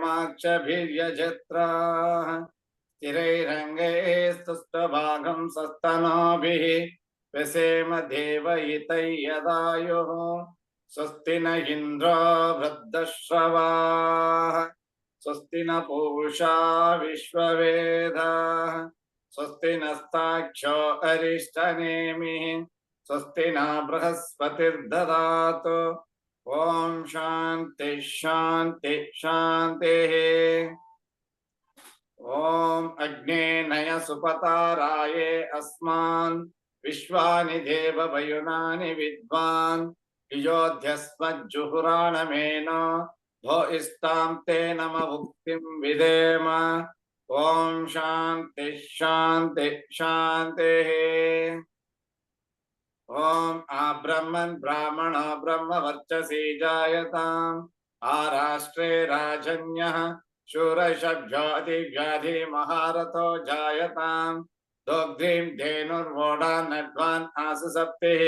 माक्षभिर्यजत्राः स्थिरैरङ्गैस्तुष्टभागं सस्तनोभिः व्यसेम देवयितै यदायुः स्वस्ति न इन्द्रो वृद्धश्रवाः स्वस्ति न पूषा विश्ववेदाः स्वस्ति नस्ताक्षो अरिष्टनेमिः स्वस्ति न बृहस्पतिर्ददातु ओम शांति शांति शांति। ओम अग्ने नय सुपताराये अस्मान् विश्वानि देव वयुनानि विद्वान् युयोध्यस्मज्जुहुराणमेन भो इस्तां ते नम भुक्तिं विदेम। ओम शांति शांति शांति। ओम आब्रह्मन् ब्राह्मण ब्रह्मवर्चसी जायताम् आराष्ट्रे राजन्यः शूरशब्दोऽतिव्याधि महारथो जायताम् दोग्ध्रीं धेनुर्वोढान्नड्वान् आसु सप्तिः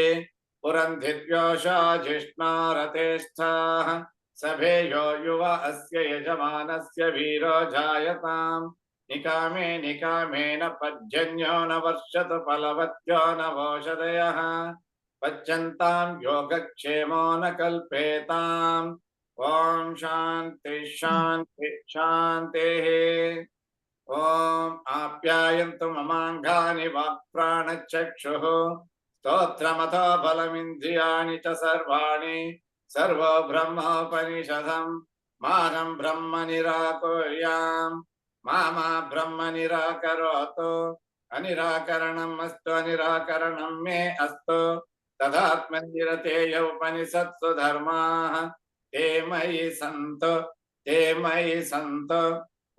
पुरन्धिर्योषा जिष्णा रथेष्ठाः सभेयो युव अस्य यजमानस्य वीरो जायताम् निकामे निकामेन पज्जन्यो न वर्षतु फलवत्यो न वोषधयः पच्यन्तां योगक्षेमो न कल्पेताम्। ओम शांति शांति शांतिः। ओम आप्यायन्तु ममाङ्गानि वाक्प्राणचक्षुः स्तोत्रमतो बलमिन्द्रियाणि च सर्वाणि सर्वो ब्रह्मोपनिषदम् मानं ब्रह्म निराकुर्याम् मामा ब्रह्म निराकरोतु अनिराकरणम् अस्तु अनिराकरणं मे अस्तु तदात्मनिरते उपनिषत्सु धर्माः ते मयि सन्तु।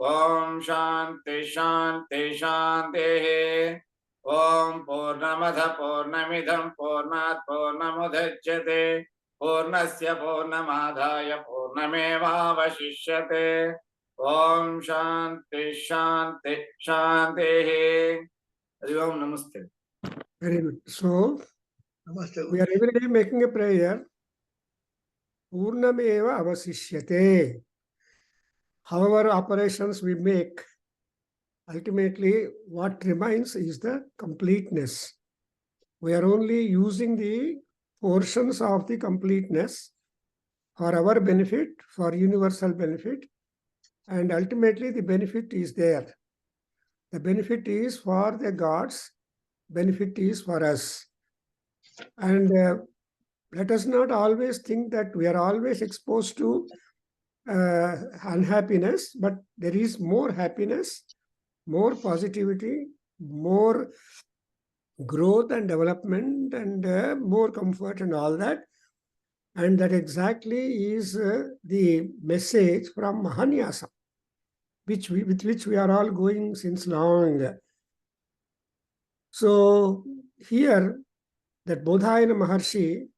ओम शांति शांति शांतिः। ओम पूर्णमद पूर्णमिदं पूर्णात् पूर्णमुदच्यते पूर्णस्य पूर्णमादाय पूर्णमेवावशिष्यते। ओम शांति शांति शांति। हरि ओम नमस्ते। Very good. So, we are every day making a prayer. Purnameva avasishyate. However operations we make, ultimately what remains is the completeness. We are only using the portions of the completeness for our benefit, for universal benefit, and ultimately the benefit is there. The benefit is for the gods, benefit is for us. And let us not always think that we are always exposed to unhappiness, but there is more happiness, more positivity, more growth and development, and more comfort and all that. And that exactly is the message from Mahanyasa, with which we are all going since long. So here, that Bodhayana Maharshi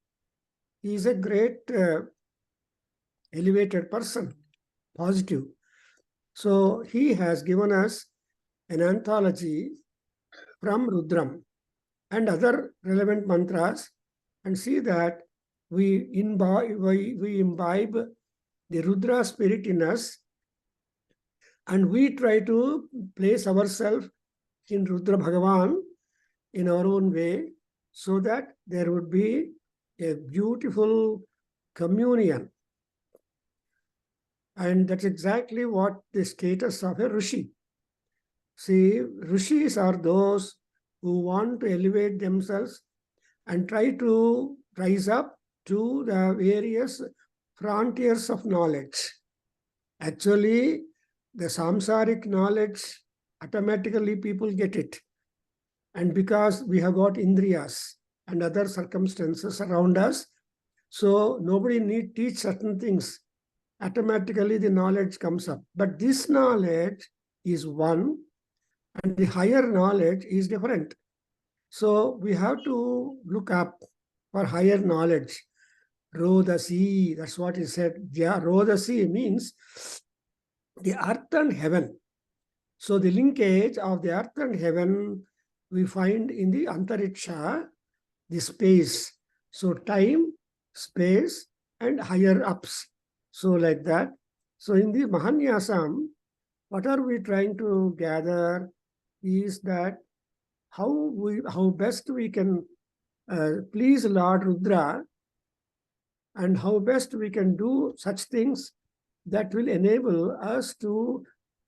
is a great elevated person, positive. So he has given us an anthology from Rudram and other relevant mantras, and see that we imbibe the Rudra spirit in us, and we try to place ourselves in Rudra Bhagavan in our own way, so that there would be a beautiful communion. And that's exactly what the status of a Rishi. See, Rishis are those who want to elevate themselves and try to rise up to the various frontiers of knowledge. Actually, the samsaric knowledge, automatically people get it. And because we have got indriyas and other circumstances around us, so nobody need teach certain things. Automatically the knowledge comes up. But this knowledge is one, and the higher knowledge is different. So we have to look up for higher knowledge. Rodasi, that's what he said. Yeah, Rodasi means the earth and heaven. So the linkage of the earth and heaven we find in the Antariksha, the space. So time, space, and higher ups. So like that. So in the Mahanyasam, what are we trying to gather is that how best we can please Lord Rudra, and how best we can do such things that will enable us to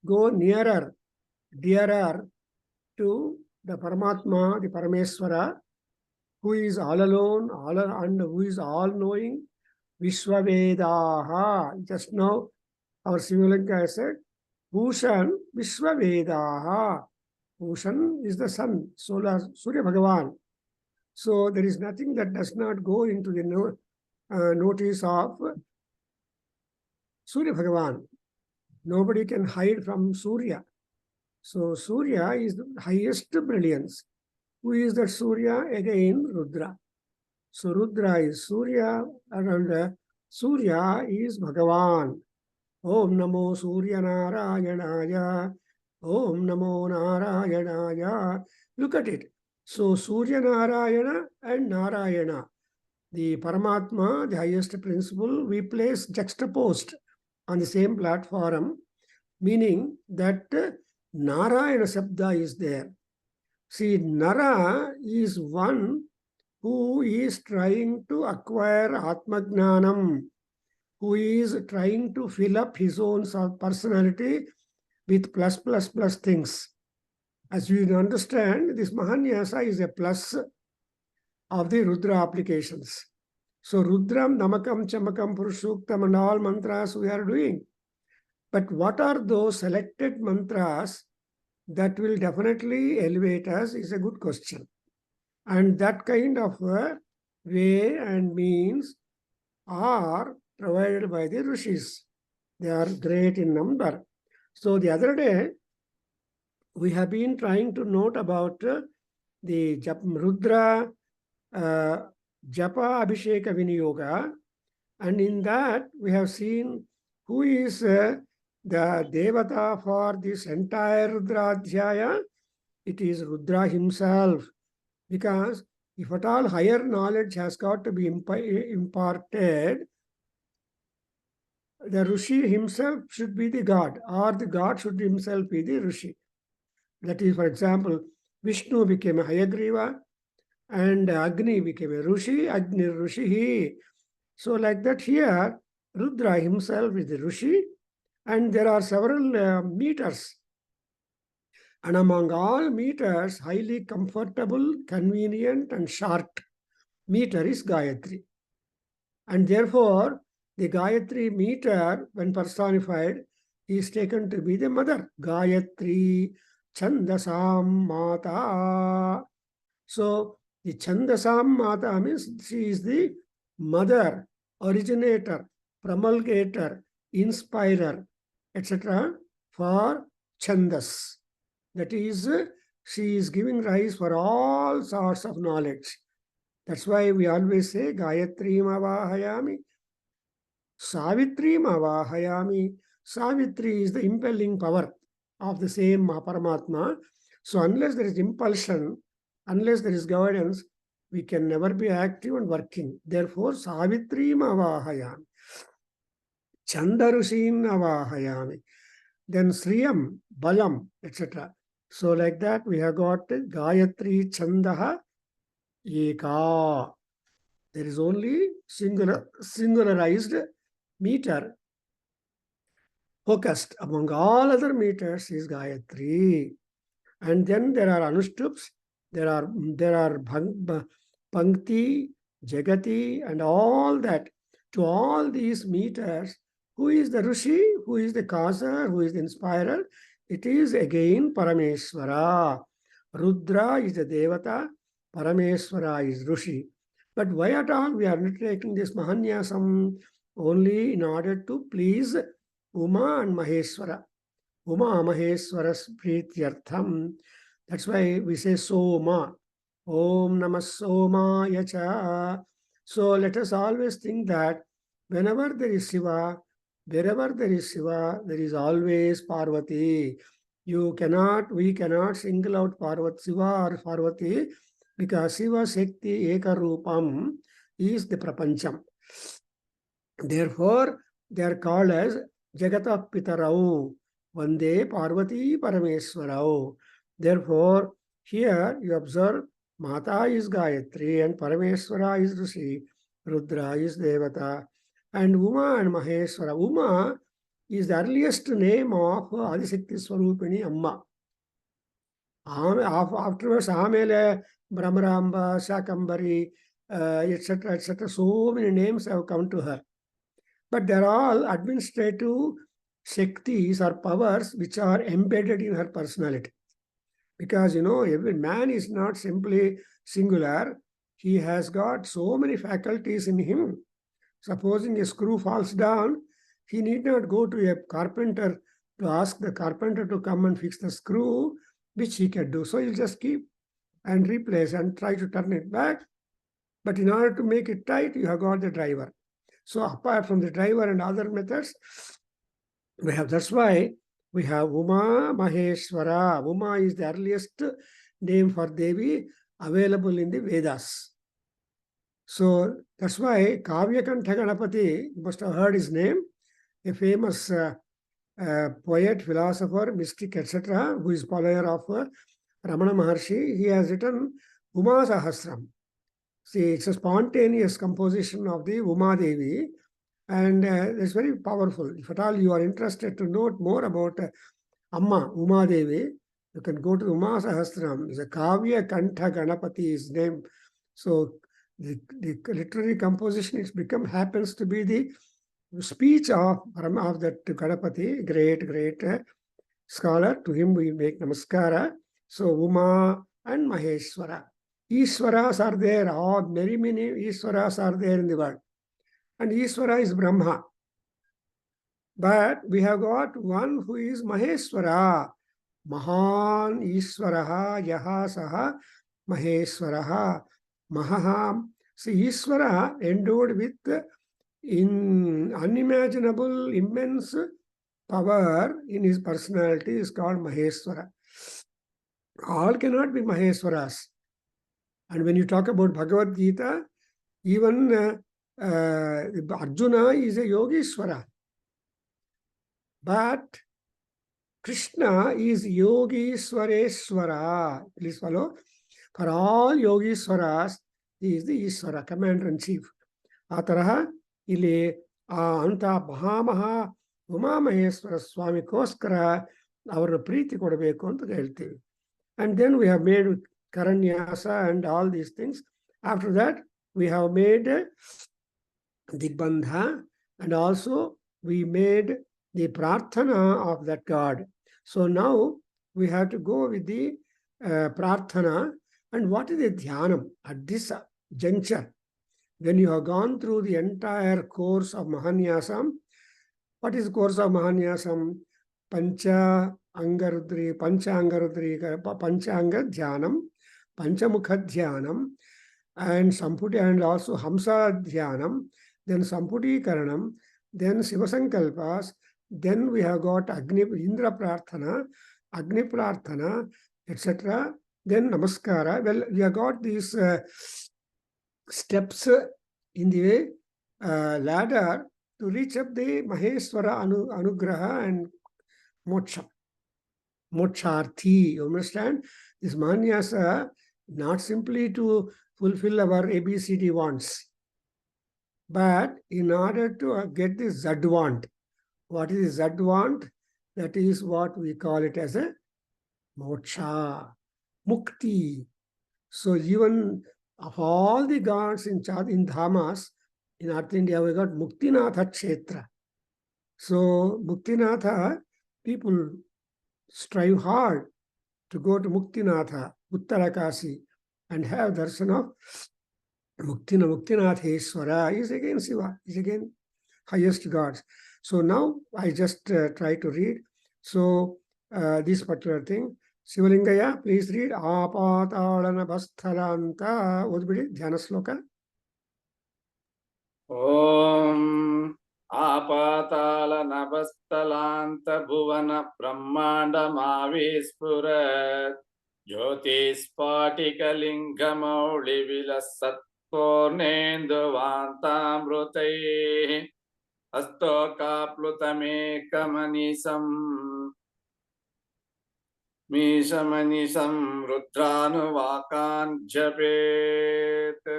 go nearer, dearer to the Paramatma, the Parameswara, who is all alone, and who is all-knowing, Vishwavedaha. Just now, our Sivalinga said, Bhushan Vishwavedaha. Bhushan is the sun, solar, Surya Bhagavan. So there is nothing that does not go into the notice of Surya Bhagavan. Nobody can hide from Surya. So Surya is the highest brilliance. Who is that Surya? Again, Rudra. So Rudra is Surya, and Surya is Bhagavan. Om Namo Surya Narayanaya. Om Namo Narayanaya. Look at it. So Surya Narayana and Narayana, the Paramatma, the highest principle, we place juxtaposed on the same platform, meaning that Narayana Sabda is there. See, Nara is one who is trying to acquire Atmagnanam, who is trying to fill up his own personality with plus things. As you understand, this Mahanyasa is a plus of the Rudra applications. So Rudram, Namakam, Chamakam, Purushuktam and all mantras we are doing. But what are those selected mantras that will definitely elevate us is a good question. And that kind of way and means are provided by the Rishis. They are great in number. So the other day, we have been trying to note about the Rudra Japa Abhisheka Viniyoga, and in that we have seen who is the Devata for this entire Rudra Adhyaya. It is Rudra himself, because if at all higher knowledge has got to be imparted, the Rishi himself should be the God, or the God should himself be the Rishi. That is, for example, Vishnu became a Hayagriva, and Agni became a Rishi, Agni Rishi. So like that here, Rudra himself is the Rishi, and there are several meters. And among all meters, highly comfortable, convenient, and short meter is Gayatri. And therefore, the Gayatri meter, when personified, is taken to be the mother. Gayatri Chandasam Mata. So, the Chandasam Mata means she is the mother, originator, promulgator, inspirer, etc. for Chandas. That is, she is giving rise for all sorts of knowledge. That's why we always say, Gayatri Mavahayami, Savitri Mavahayami. Savitri is the impelling power of the same Paramatma. So unless there is impulsion, unless there is guidance, we can never be active and working. Therefore, Savitri Mavahayami, Chandarushim Mavahayami, then Sriyam, Balam, etc. So like that, we have got Gayatri Chandaha Eka. There is only singularized meter. Focused among all other meters is Gayatri. And then there are Anushtups, there are Pankti, Jagati, and all that. To all these meters, who is the Rishi, who is the causer, who is the inspirer? It is again Parameswara. Rudra is the Devata, Parameswara is Rishi. But why at all we are undertaking this Mahanyasam? Only in order to please Uma and Maheshwara. Uma Maheshwara's Prityartham. That's why we say Soma. Om Namah Soma Yacha. So let us always think that whenever there is Shiva, wherever there is Shiva, there is always Parvati. We cannot single out Parvati, Shiva or Parvati, because Shiva Shakti Eka Rupam is the Prapancham. Therefore, They are called as Jagatah Pitarau, Vande Parvati Parameswarau. Therefore, here you observe Mata is Gayatri and Parameswara is Rishi, Rudra is Devata, and Uma and Maheshwara. Uma is the earliest name of Adishakti Swarupini Amma. Afterwards, Amele, Brahmaramba, Shakambari, etc., etc., so many names have come to her. But they're all administrative Shaktis or powers which are embedded in her personality. Because, every man is not simply singular. He has got so many faculties in him. Supposing a screw falls down, he need not go to a carpenter to ask the carpenter to come and fix the screw, which he can do. So he'll just keep and replace and try to turn it back. But in order to make it tight, you have got the driver. So apart from the driver and other methods, that's why we have Uma Maheshwara. Uma is the earliest name for Devi available in the Vedas. So that's why Kavyakantha Ganapati, you must have heard his name, a famous poet, philosopher, mystic, etc., who is follower of Ramana Maharshi. He has written Uma Sahasram. See, it's a spontaneous composition of the Uma Devi, and it's very powerful. If at all you are interested to know more about Amma, Uma Devi, you can go to Uma Sahasram. It's a Kavya Kantha Ganapati is name. So the literary composition happens to be the speech of that Ganapati, great scholar. To him we make namaskara. So Uma and Maheshwara. Ishwaras are there, many Ishwaras are there in the world. And Ishwara is Brahma. But we have got one who is Maheshwara. Mahan Ishwaraha Yaha Saha Maheshwaraha. Mahaham. See, Ishwara endowed with unimaginable, immense power in his personality is called Maheshwara. All cannot be Maheshwaras. And when you talk about Bhagavad Gita, even Arjuna is a Yogeshwara. But Krishna is Yogeshwareshwara. Please follow. For all Yogeshwaras, he is the Ishwara, commander-in-chief. Ataraha, ili anta Mahamaha Uma Maheshwara Swami Koskara, our Preeti Kodabeku anta helteve. And then we have made Karanyasa and all these things. After that, we have made Digbandha, and also we made the Prarthana of that God. So now we have to go with the Prarthana. And what is the Dhyanam at this juncture? When you have gone through the entire course of Mahanyasam, what is the course of Mahanyasam? Pancha Angarudri, Panchanga Dhyanam, Panchamukha Dhyanam, and Samputi, and also Hamsa Dhyanam, then Samputi Karanam, then Sivasankalpas, then we have got Indra Prarthana, Agni Prarthana, etc. Then Namaskara. Well, we have got these steps in the ladder to reach up the Maheshwara Anugraha and Moksha. Moksharthi, you understand? This Mahanyasa, not simply to fulfill our ABCD wants, but in order to get this Zadvant. What is Zadvant? That is what we call it as a Moksha, Mukti. So even of all the gods in Dhamas, in North India, we got Muktinatha Kshetra. So Muktinatha, people strive hard to go to Muktinatha, Uttarakasi, and have darshan of Muktinatheshwara is again Shiva, is again highest gods. So now I just try to read. So this particular thing, Shivalingaya, please read Apatalana Basthalanta. Udbidi, Dhyana Sloka. Om Apatala Nabastalanta Bhuvana Brahmanda Mavispurat Jyotispatika Lingamauli Vilasat Kornendu Vantamrutai अस्तोकाप्लुतमेकमनिशं मीशमनिशं रुद्रानुवाकान् जपेत्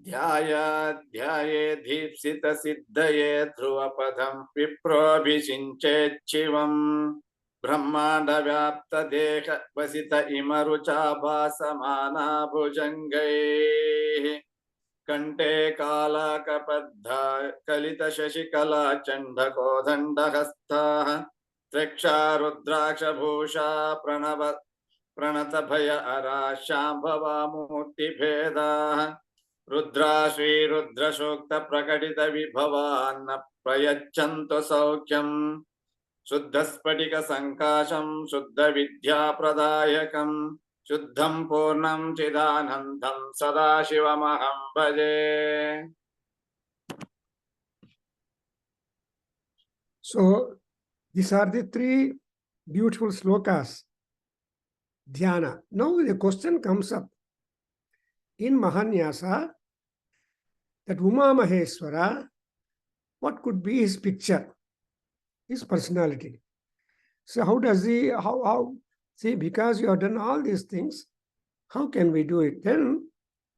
ध्याये दीप्सितसिद्धये ध्रुवपदं विप्रोऽभिषिञ्चेच्छिवम् ब्रह्माण्डव्याप्तदेह वसित इमरुचा भासमाना भुजङ्गैः कण्ठे कालाकबद्धा कलितशशिकला चण्डकोदण्डहस्ताः त्र्यक्षा रुद्राक्षभूषा प्रणतभय अरा शाम्भवा मूर्तिभेदाः रुद्रा श्रीरुद्रसूक्तप्रकटितविभवान्न प्रयच्छन्तु सौख्यम् शुद्धस्फटिकसङ्काशं शुद्धविद्याप्रदायकं शुद्धं पूर्णं चिदानन्दं सदाशिवमहं भजे. So these are the three beautiful slokas. Dhyana. Now the question comes up. In Mahanyasa, that Uma Maheshwara, what could be his picture, his personality? So how does he, see, because you have done all these things, how can we do it? Then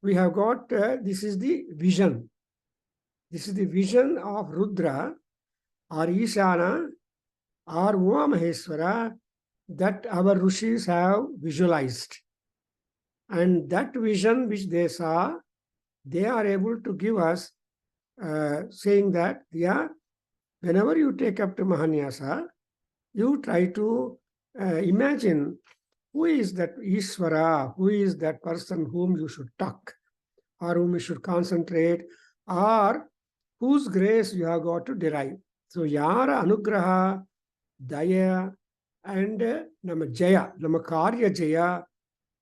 we have got, this is the vision. This is the vision of Rudra or Ishana or Uma Maheshwara that our rishis have visualized. And that vision which they saw, they are able to give us, saying that, yeah, whenever you take up to Mahanyasa, you try to imagine who is that Ishvara, who is that person whom you should talk, or whom you should concentrate, or whose grace you have got to derive. So, Yara Anugraha, Daya, and Nama Jaya, Nama Karya Jaya,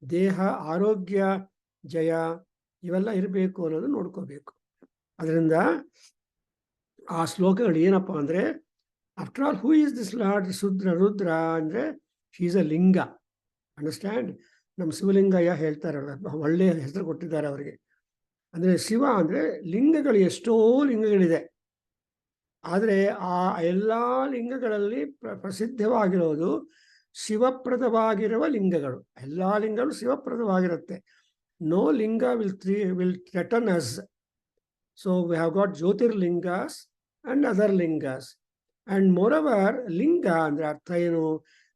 Deha Arogya Jaya, ಇವೆಲ್ಲ ಇರಬೇಕು ಅನ್ನೋದು ನೋಡ್ಕೋಬೇಕು. ಅದರಿಂದ ಆ ಶ್ಲೋಕಗಳು ಏನಪ್ಪ ಅಂದರೆ, after all who is this lord Rudra ಅಂದರೆ ಶಿ ಈಸ್ ಅ ಲಿಂಗ. ಅಂಡರ್ಸ್ಟ್ಯಾಂಡ್? ನಮ್ಮ ಶಿವಲಿಂಗಯ್ಯ ಹೇಳ್ತಾರಲ್ಲ, ಒಳ್ಳೆಯ ಹೆಸರು ಕೊಟ್ಟಿದ್ದಾರೆ ಅವರಿಗೆ. ಅಂದರೆ ಶಿವ ಅಂದರೆ ಲಿಂಗಗಳು ಎಷ್ಟೋ ಲಿಂಗಗಳಿದೆ, ಆದರೆ ಆ ಎಲ್ಲ ಲಿಂಗಗಳಲ್ಲಿ ಪ್ರಸಿದ್ಧವಾಗಿರೋದು ಶಿವಪ್ರದವಾಗಿರುವ ಲಿಂಗಗಳು. ಎಲ್ಲ ಲಿಂಗಗಳು ಶಿವಪ್ರದವಾಗಿರುತ್ತೆ. No linga will threaten us. So we have got Jyotirlingas and other lingas. And moreover, linga andre artha enu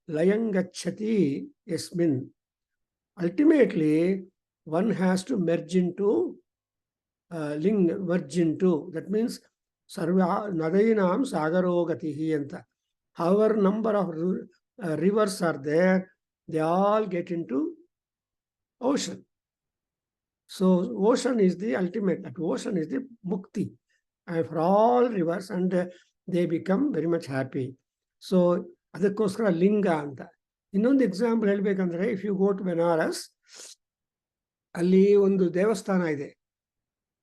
layangachati yasmin. Ultimately, one has to merge into merge into. That means sarva nadainam sagarogatihi anta. However number of rivers are there, they all get into ocean. So ocean is the ultimate, that ocean is the mukti for all rivers, and they become very much happy. So ಅದಕ್ಕೋಸ್ಕರ ಲಿಂಗ ಅಂತ. ಇನ್ನೊಂದು example ಹೇಳ್ಬೇಕಂದ್ರೆ, if you go to Banaras, ಅಲ್ಲಿ ಒಂದು ದೇವಸ್ಥಾನ ಇದೆ.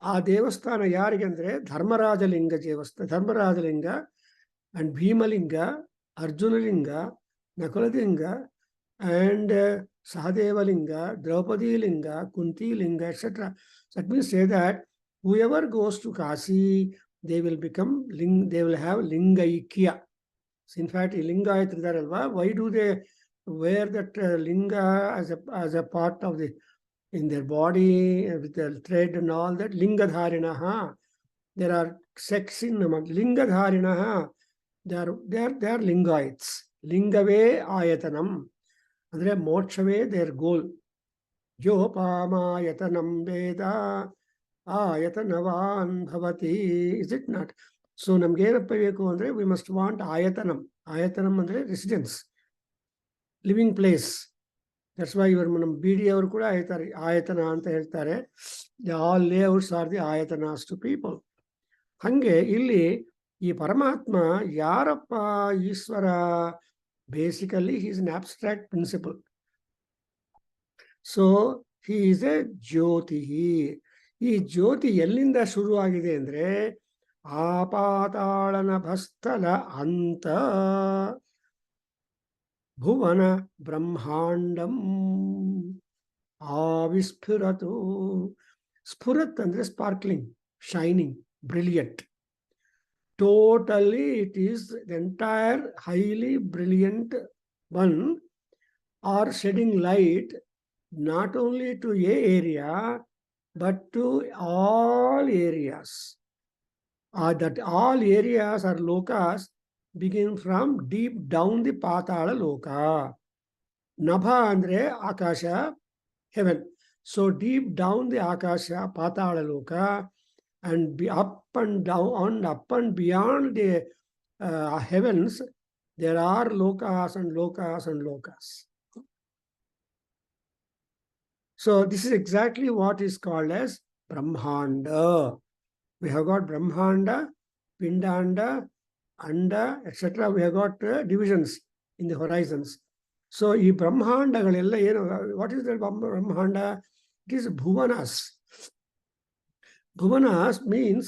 ಆ ದೇವಸ್ಥಾನ ಯಾರಿಗೆ ಅಂದರೆ ಧರ್ಮರಾಜಲಿಂಗ ದೇವಸ್ಥಾನ. ಧರ್ಮರಾಜಲಿಂಗ and ಭೀಮಲಿಂಗ, ಅರ್ಜುನಲಿಂಗ, ನಕುಲಲಿಂಗ, and Sahadevalinga, Draupadi Linga, Kunti Linga, etc. So that means say that whoever goes to Kasi, they will become they will have Lingaikya. So in fact, Lingayat Ridaralva, why do they wear that Linga as a part of the in their body with the thread and all that? Lingadharinaha. There are sects in Lingadharinaha. They are Lingaites. Lingave Ayatanam. ಅಂದರೆ ಮೋಕ್ಷವೇ there ಗೋಲ್. ಯೋಪಾಮಾಯತನಂ ವೇದ ಆಯತನವಾನ್ ಭವತಿ. Is it not? So ನಮ್ಗೇನಪ್ಪ ಬೇಕು ಅಂದರೆ, we must want ಆಯತನಂ. ಆಯತನಂ ಅಂದರೆ residence, living place. That's why ಇವರು ನಮ್ಮ B D ಅವರು ಕೂಡ ಹೇಳ್ತಾರೆ, ಆಯತನ ಅಂತ ಹೇಳ್ತಾರೆ. ಆಲ್ ಲೇಔಟ್ಸ್ ಆರ್ ದಿ ಆಯತನಾಸ್ ಟು ಪೀಪಲ್. ಹಾಗೆ ಇಲ್ಲಿ ಈ ಪರಮಾತ್ಮ ಯಾರಪ್ಪ Ishwara? Basically, he is an abstract principle. So, he is a Jyotihi. ಈ ಜ್ಯೋತಿ ಎಲ್ಲಿಂದ ಶುರುವಾಗಿದೆ ಅಂದರೆ, ಆಪಾತಾಳನ ಭಸ್ತಲ ಅಂತ ಭುವನ ಬ್ರಹ್ಮಾಂಡಂ ಆವಿಸ್ಫುರತು. ಸ್ಫುರತ್ ಅಂದರೆ sparkling, shining. brilliant. Totally, it is the entire highly brilliant one, or shedding light not only to a area, but to all areas. That all areas or lokas begin from deep down the Patala Loka. Nabha andre Akasha, heaven. So deep down the Akasha, Patala Loka, and be up and down and up and beyond the heavens, there are lokas and lokas and lokas. So this is exactly what is called as Brahmanda. We have got Brahmanda, Pindanda, Anda, etc. We have got divisions in the horizons. So, ಈ ಬ್ರಹ್ಮಾಂಡಗಳೆಲ್ಲ ಏನು, what is the Brahmanda? It is Bhuvanas. Bhuvanas means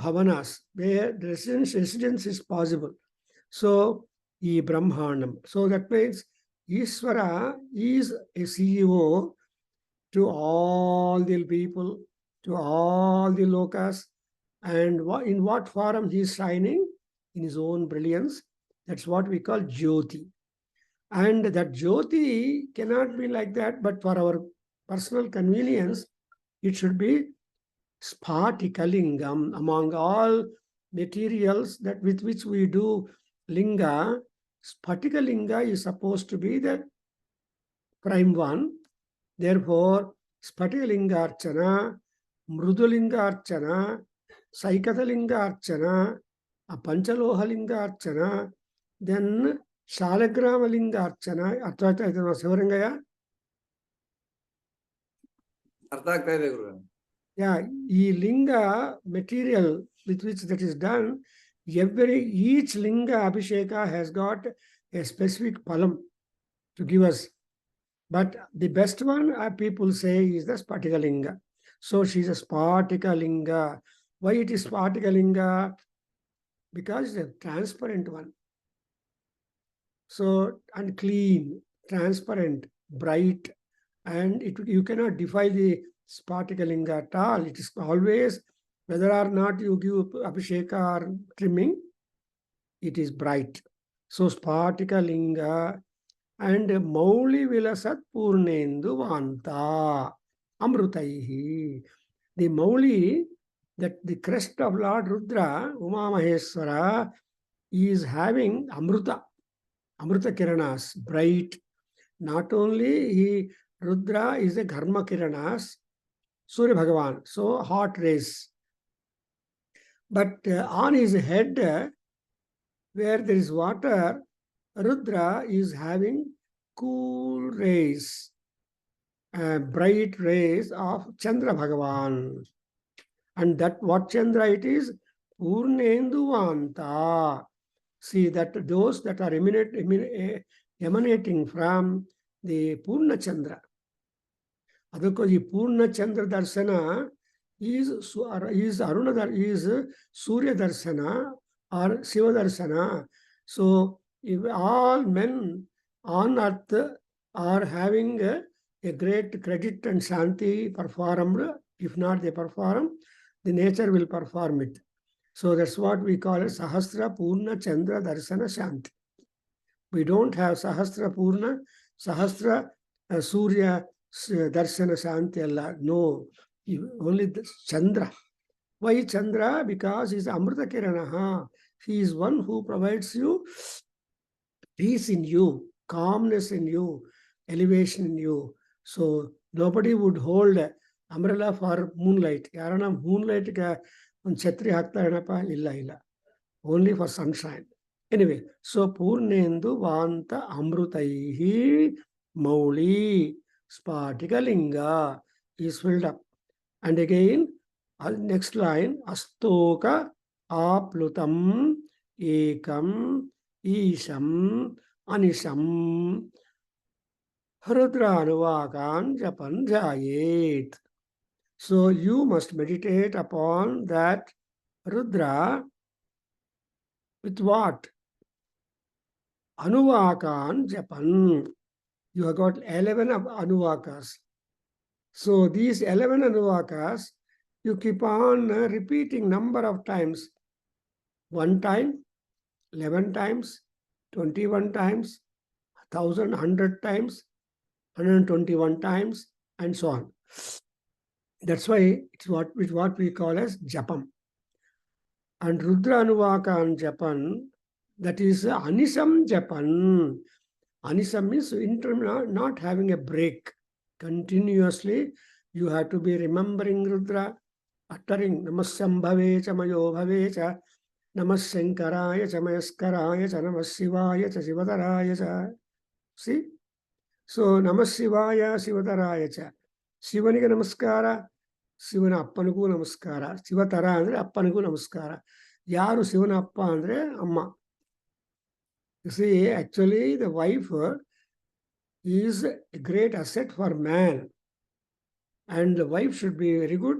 Bhavanas, where residence is possible. So, ಈ Brahmanam. So that means Ishvara is a CEO to all the people, to all the lokas, and in what form he is shining? In his own brilliance. That's what we call Jyoti. And that Jyoti cannot be like that, but for our personal convenience, it should be Sphatika-lingam. Among all materials that with which we do linga, Sphatika-linga is supposed to be the prime one. Therefore, Sphatika-linga archana, Mrudulinga archana, Saikatalinga archana, a Panchalohalinga archana, then Shalagramalinga archana. ಅರ್ಥ ಆಯ್ತಾ ಶಿವರಂಗಯ್ಯ? ಅರ್ಥ ಆಗ್ತಾ ಇದೆ ಗುರು. Yeah, ಈ linga material with which that is done, each linga abhisheka has got a specific palam to give us. But the best one, people say, is the Sphatika-linga. So she is a Sphatika-linga. Why it is Sphatika-linga? Because it's a transparent one. So, and clean, transparent, bright, and you cannot defile the Sphatika-linga at all. It is always, whether or not you give abhisheka or trimming, it is bright. So Sphatika-linga. And Mauli Vilasat Purnendu Vanta Amrutaihi. The Mauli, that the crest of Lord Rudra, Uma Maheswara, is having Amruta Kiranas, bright. Not only Rudra is a Dharma Kiranas, Surya Bhagavan, so hot rays. But on his head, where there is water, Rudra is having cool rays, bright rays of Chandra Bhagavan. And that what Chandra it is? Purnendu Vanta. See that those that are emanating from the Purna Chandra. ಅದಕ್ಕೂ ಈ ಪೂರ್ಣ ಚಂದ್ರ ದರ್ಶನ is Surya Darshana or Shiva Darshana. So if all men on earth are having a great credit and shanti performed, if not they perform, the nature will perform it. So that's what we call it Sahasra Purna Chandra Darshana Shanti. We don't have Sahasra Purna, Sahasra Surya Darshana Shanti Allah. No, only Chandra. Why Chandra? Because he is Amrita Kiranaha. He is one who provides you peace in you, calmness in you, elevation in you. So nobody would hold umbrella for moonlight. Yarana moonlight ka on chatri hakta enapa illa. Only for sunshine. Anyway, so Purnendu Vanta Amrutaihi Mauli Sphatika-linga is filled up. And again, next line, Astoka Aplutam Ekam Isham Anisham Rudranuvakan Japan Jayet. So you must meditate upon that Rudra with what? Anuvakan Japan. You have got 11 Anuvakas. So these 11 Anuvakas, you keep on repeating number of times. 1 time, 11 times, 21 times, 1,000, 100 times, 121 times, and so on. That's why it's what we call as Japam. And Rudra Anuvaka and Japan, that is Anisam Japan. Anisam means not having a break. Continuously, you have to be remembering Rudra, uttering Namasyam Bhavecha Mayo Bhavecha, Namasyankaraya cha Mayaskaraya cha Namassivaya cha Sivadaraya cha. See? So Namassivaya Sivadaraya cha. Shivaniga Namaskara, Shivana Appanigu Namaskara. Sivatara andre Appanigu Namaskara. Yaru Shivana Appa andre Amma. You see, actually the wife is a great asset for man. And the wife should be very good.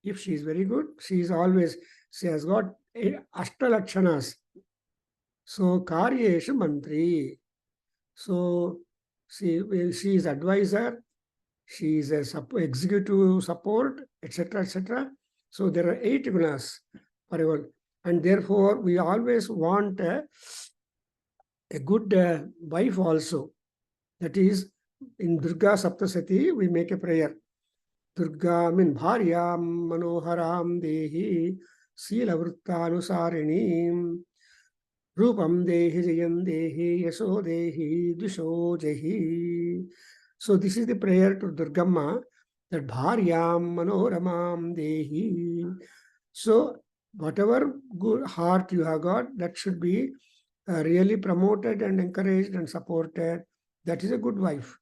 If she is very good, she has got Ashtalakshanas. So, Karyeshu Mantri. So, she is advisor, she is a executive support, etc., etc. So, there are 8 gunas for everyone. And therefore, we always want a good wife also. That is, in Durga Saptasati, we make a prayer. Durga min bharyam manoharam dehi sila vrittanusarini rupam dehi jayam dehi yaso dehi dusho jahi. So this is the prayer to Durgamma, that bharyam manoharamam dehi. So whatever good heart you have got, that should be really promoted and encouraged and supported. That is a good wife.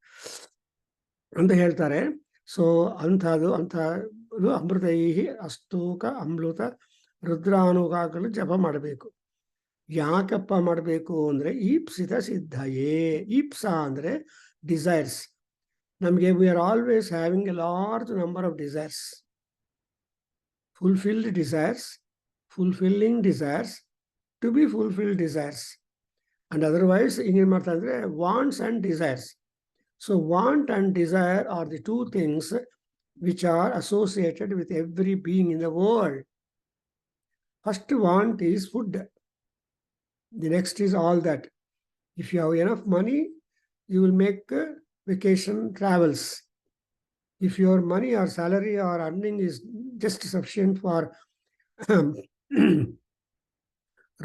ಅಂತ ಹೇಳ್ತಾರೆ. So ಅಂಥದ್ದು ಅಮೃತೈಹಿ ಅಸ್ತೂಕ ಅಮೃತ ರುದ್ರಾನುಗಾಗಳು ಜಪ ಮಾಡಬೇಕು. ಯಾಕಪ್ಪ ಮಾಡಬೇಕು ಅಂದರೆ ಈಪ್ಸಿತ ಸಿದ್ಧಯೇ. ಈಪ್ಸ ಅಂದರೆ desires. ನಮಗೆ we are always having a large number of desires. Fulfilled desires, fulfilling desires, to be fulfilled desires. And otherwise ಇನ್ನೇನು ಮಾಡ್ತಾ ಅಂದರೆ wants and desires. So want and desire are the 2 things which are associated with every being in the world. First want is food. The next is all that. If you have enough money, you will make vacation travels. If your money or salary or earning is just sufficient for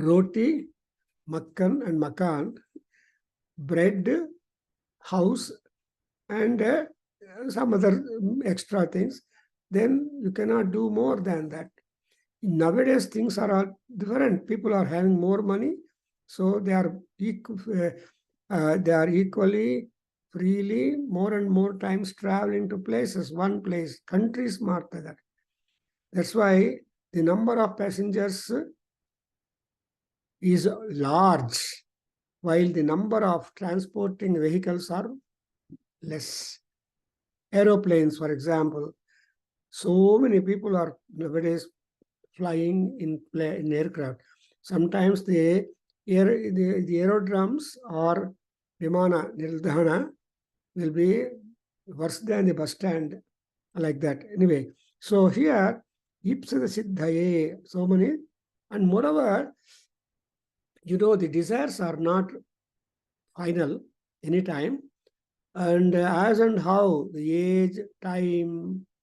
roti, makkan and makan, bread, house, and some other extra things, then you cannot do more than that. Nowadays, things are all different. People are having more money, so they are equally, freely, more and more times traveling to places, one place, countries mark that. That's why the number of passengers is large, while the number of transporting vehicles are less. Aeroplanes, for example, so many people are nowadays flying in aircraft. Sometimes the aerodromes or Vimana Nildhana will be worse than the bus stand, like that. Anyway, so here, Ipsada Siddhaye, so many, and moreover, the desires are not final anytime. And as and how the age, time,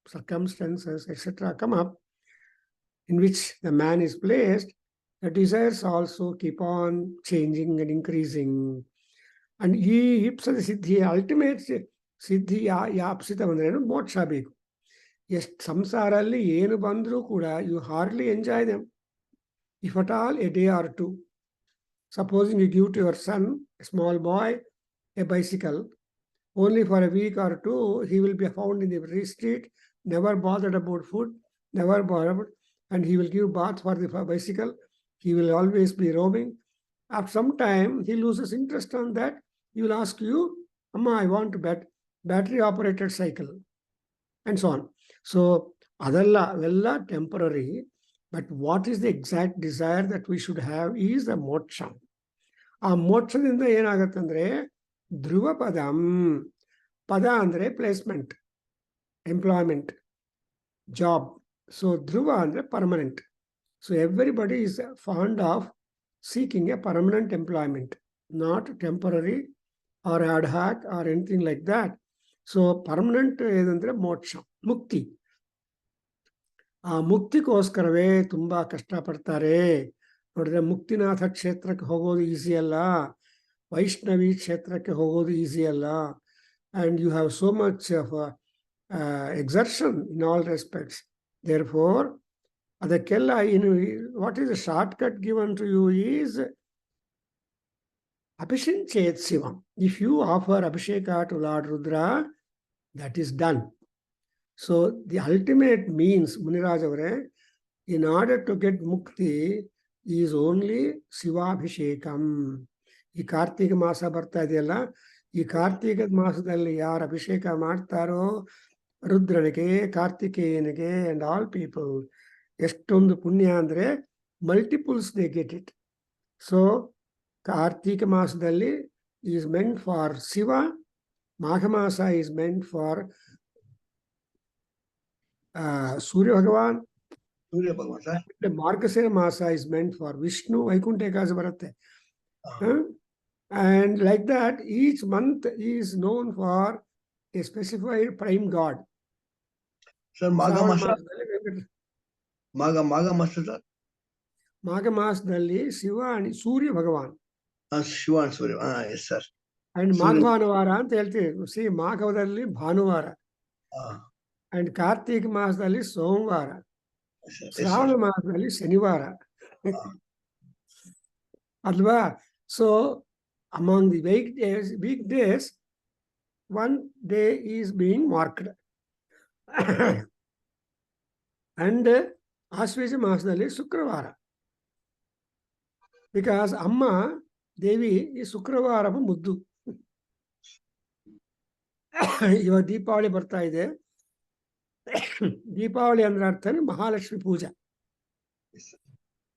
circumstances, etc. come up, in which the man is placed, the desires also keep on changing and increasing. And Ipsada Siddhi, ultimate Siddhi, Yapsita Vandrenu, Moksha Beku. Yes, samsaralli enu bandru kuda, you hardly enjoy them. If at all, a day or 2. Supposing you give to your son, a small boy, a bicycle, only for a week or 2, he will be found in the street, never bothered about food, never bothered, and he will give bath for the bicycle. He will always be roaming. After some time, he loses interest on that. He will ask you, Amma, I want a battery-operated cycle, and so on. So, adalla vella temporary, but what is the exact desire that we should have is the moksha. ಆ ಮೋಕ್ಷದಿಂದ ಏನಾಗತ್ತಂದ್ರೆ ಧ್ರುವ ಪದಂ. ಪದ ಅಂದರೆ placement, employment, job, So Dhruva andre permanent. So everybody is fond of seeking a permanent employment, not temporary or ad hoc or anything like that. So permanent ಏದಂದ್ರೆ ಮೋಕ್ಷ, ಮುಕ್ತಿ. ಆ ಮುಕ್ತಿಗೋಸ್ಕರವೇ ತುಂಬಾ ಕಷ್ಟಪಡ್ತಾರೆ. ನೋಡಿದ್ರೆ ಮುಕ್ತಿನಾಥ ಕ್ಷೇತ್ರಕ್ಕೆ ಹೋಗೋದು ಈಸಿ ಅಲ್ಲ, ವೈಷ್ಣವಿ ಕ್ಷೇತ್ರಕ್ಕೆ ಹೋಗೋದು ಈಸಿ ಅಲ್ಲ. And you have so much of exertion in all respects. Therefore, ಅದಕ್ಕೆಲ್ಲ what is a shortcut given to you is Abhishinchet Shivam. If you offer Abhisheka to Lord Rudra, that is done. So the ultimate means, Muniraj avare, in order to get mukti is only Shivabhishekam. ಈ ಕಾರ್ತಿಕ ಮಾಸ ಬರ್ತಾ ಇದೆಯಲ್ಲ, ಈ ಕಾರ್ತಿಕ ಮಾಸದಲ್ಲಿ ಯಾರು ಅಭಿಷೇಕ ಮಾಡ್ತಾರೋ ರುದ್ರನಿಗೆ, ಕಾರ್ತಿಕೇಯನಿಗೆ ಅಂಡ್ ಆಲ್ ಪೀಪಲ್, ಎಷ್ಟೊಂದು ಪುಣ್ಯ ಅಂದ್ರೆ multiples they get it. So Kartika ಮಾಸದಲ್ಲಿ is meant for Shiva, Magha ಮಾಸ is meant for Surya Bhagwan, Margashira ಮಾಸ is meant for Vishnu, Vaikuntha Ekadashi ಬರುತ್ತೆ. And like that, each month is known for a specified prime god. Sir, Magha Masa, sir. Magha Masdalli Shiva and Surya Bhagavan. Shiva and Surya. Yes, sir. And Maghavara anta ಹೇಳ್ತೀವಿ. See, ಮಾಘವದಲ್ಲಿ ಭಾನುವಾರ. And Kartika ಮಾಸದಲ್ಲಿ ಸೋಮವಾರ. ಶ್ರಾವಣ ಮಾಸದಲ್ಲಿ ಶನಿವಾರ. ಅಲ್ವಾ? So among the weekdays, one day is being marked. And Ashweja Masadalli Sukravara. Because Amma Devi is Sukravara Muddu. ಇವಾಗ ದೀಪಾವಳಿ ಬರ್ತಾ ಇದೆ. ದೀಪಾವಳಿ ಅಂದ್ರೆ ಅರ್ಥನೇ ಮಹಾಲಕ್ಷ್ಮಿ ಪೂಜಾ.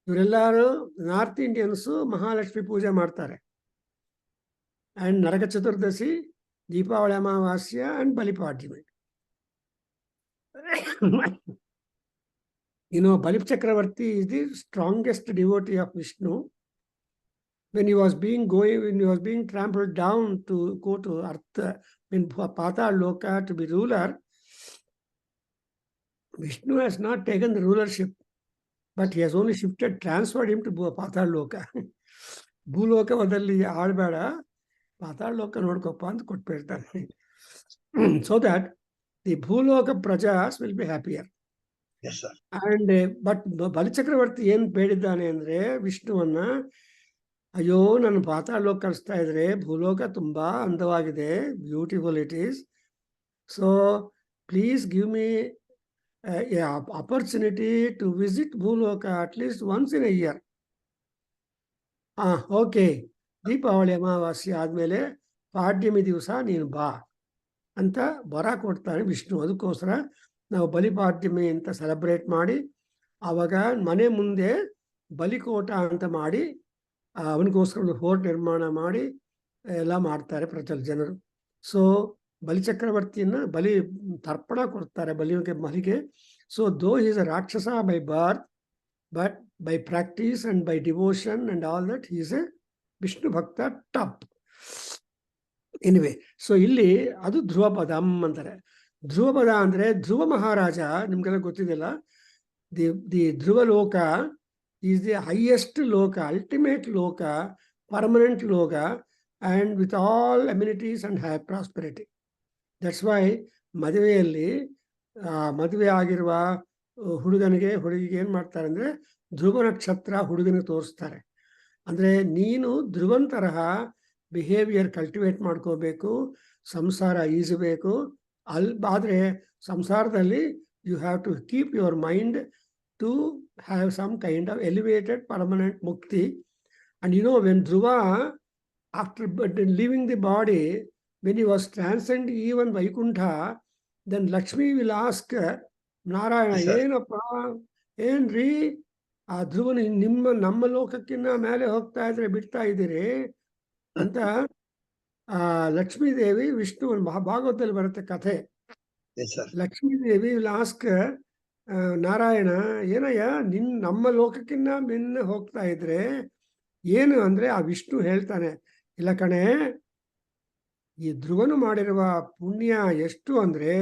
ಇವರೆಲ್ಲರೂ ನಾರ್ತ್ ಇಂಡಿಯನ್ಸ್ ಮಹಾಲಕ್ಷ್ಮಿ ಪೂಜೆ ಮಾಡ್ತಾರೆ. And Naraka Chaturdashi, Deepavali Amavasya and Balipadyami. Bali Chakravarti is the strongest devotee of Vishnu. When he was being trampled down to go to Earth, in Patal Loka to be ruler, Vishnu has not taken the rulership, but he has only transferred him to Patal Loka. ಭೂಲೋಕದಲ್ಲಿ ಆಳ್ಬೇಡ, ಪಾತಾಳ ಲೋಕ ನೋಡ್ಕೊಪ್ಪ ಅಂತ ಕೊಟ್ಬಿಡ್ತಾನೆ. So that the ಭೂಲೋಕ ಪ್ರಜಾಸ್ will be happier. Yes, sir. And but ಬಲಿಚಕ್ರವರ್ತಿ ಏನ್ ಬೇಡಿದ್ದಾನೆ ಅಂದ್ರೆ ವಿಷ್ಣುವನ್ನ, ಅಯ್ಯೋ ನನ್ನ ಪಾತಾಳ ಲೋಕ ಕಳಿಸ್ತಾ ಇದ್ರೆ ಭೂಲೋಕ ತುಂಬಾ ಅಂದವಾಗಿದೆ, beautiful it is. So please give me opportunity to visit ಭೂಲೋಕ at least once in a year. Okay, Deepavali ಅಮಾವಾಸ್ಯೆ ಆದ್ಮೇಲೆ ಪಾಡ್ಯಮಿ ದಿವಸ ನೀನು ಬಾ ಅಂತ ಬರ ಕೊಡ್ತಾನೆ ವಿಷ್ಣು. ಅದಕ್ಕೋಸ್ಕರ ನಾವು ಬಲಿಪಾಡ್ಯಮಿ ಅಂತ ಸೆಲೆಬ್ರೇಟ್ ಮಾಡಿ, ಆವಾಗ ಮನೆ ಮುಂದೆ ಬಲಿಕೋಟ ಅಂತ ಮಾಡಿ ಅವನಿಗೋಸ್ಕರ ಒಂದು ಫೋರ್ಟ್ ನಿರ್ಮಾಣ ಮಾಡಿ ಎಲ್ಲ ಮಾಡ್ತಾರೆ ಜನರು. ಸೊ ಬಲಿಚಕ್ರವರ್ತಿಯನ್ನ ಬಲಿ ತರ್ಪಣ ಕೊಡ್ತಾರೆ ಬಲಿಗೆ. ಸೊ ದೋ ಈಸ್ ಅ ರಾಕ್ಷಸ by birth, but by practice and by devotion and all that he is A Vishnu ಭಕ್ತ ಟಾಪ್. ಎನಿವೆ, ಸೊ ಇಲ್ಲಿ ಅದು ಧ್ರುವಪದಂ ಅಂತಾರೆ. ಧ್ರುವಪದ ಅಂದ್ರೆ ಧ್ರುವ ಮಹಾರಾಜ, ನಿಮ್ಗೆಲ್ಲ ಗೊತ್ತಿದೆಯಲ್ಲ, ದಿ ಧ್ರುವ ಲೋಕ ಈಸ್ ದಿ ಹೈಯೆಸ್ಟ್ ಲೋಕ, ಅಲ್ಟಿಮೇಟ್ ಲೋಕ, ಪರ್ಮನೆಂಟ್ ಲೋಕ, and with all amenities and high prosperity. That's why ಮದುವೆಯಲ್ಲಿ ಮದುವೆ ಆಗಿರುವ ಹುಡುಗಿಗೆ ಏನು ಮಾಡ್ತಾರೆ ಅಂದ್ರೆ ಧ್ರುವ ನಕ್ಷತ್ರ ಹುಡುಗನಿಗೆ ತೋರಿಸ್ತಾರೆ. ಅಂದ್ರೆ ನೀನು ಧ್ರುವನ್ ತರಹ ಬಿಹೇವಿಯರ್ ಕಲ್ಟಿವೇಟ್ ಮಾಡ್ಕೋಬೇಕು, ಸಂಸಾರ ಈಸಬೇಕು. ಆದ್ರೆ ಸಂಸಾರದಲ್ಲಿ you have to keep your mind to have some kind of elevated permanent ಮುಕ್ತಿ. And when Dhruva, after leaving the body, when he was transcend even Vaikuntha, then Lakshmi will ask Narayana, ಏನಪ್ಪ ಏನ್ರಿ ಆ ಧ್ರುವನ ನಮ್ಮ ಲೋಕಕ್ಕಿನ್ನ ಮೇಲೆ ಹೋಗ್ತಾ ಇದ್ರೆ ಬಿಡ್ತಾ ಇದ್ದೀರಿ ಅಂತ ಲಕ್ಷ್ಮೀ ದೇವಿ, ವಿಷ್ಣು ಭಾಗವತದಲ್ಲಿ ಬರುತ್ತೆ ಕಥೆ. ಲಕ್ಷ್ಮೀ ದೇವಿ will ask ನಾರಾಯಣ ಏನಯ್ಯ ನಮ್ಮ ಲೋಕಕ್ಕಿನ್ನ ಮಿನ್ನ ಹೋಗ್ತಾ ಇದ್ರೆ ಏನು ಅಂದ್ರೆ ಆ ವಿಷ್ಣು ಹೇಳ್ತಾನೆ, ಇಲ್ಲ ಕಣೆ, ಈ ಧ್ರುವನು ಮಾಡಿರುವ ಪುಣ್ಯ ಎಷ್ಟು ಅಂದ್ರೆ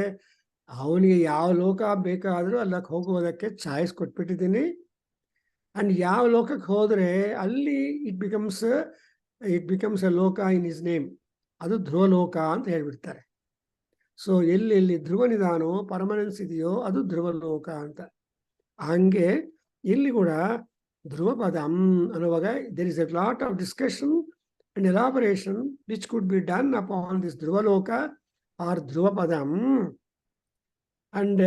ಅವನಿಗೆ ಯಾವ ಲೋಕ ಬೇಕಾದರೂ ಅಲ್ಲಕ್ಕೆ ಹೋಗುವುದಕ್ಕೆ ಚಾಯ್ಸ್ ಕೊಟ್ಬಿಟ್ಟಿದ್ದೀನಿ. ಅಂಡ್ ಯಾವ ಲೋಕಕ್ಕೆ ಹೋದ್ರೆ ಅಲ್ಲಿ ಇಟ್ ಬಿಕಮ್ಸ್ ಎ ಲೋಕ ಇನ್ ಹಿಸ್ ನೇಮ್, ಅದು ಧ್ರುವಲೋಕ ಅಂತ ಹೇಳ್ಬಿಡ್ತಾರೆ. ಸೊ ಎಲ್ಲೆಲ್ಲಿ ಧ್ರುವನಿದಾನೋ ಪರ್ಮನೆನ್ಸ್ ಇದೆಯೋ ಅದು ಧ್ರುವಲೋಕ ಅಂತ. ಹಂಗೆ ಇಲ್ಲಿ ಕೂಡ ಧ್ರುವಪದಂ ಅನ್ನುವಾಗ there is a lot of discussion and elaboration which could be done upon this Dhruvaloka or ಧ್ರುವಪದಂ. ಅಂಡ್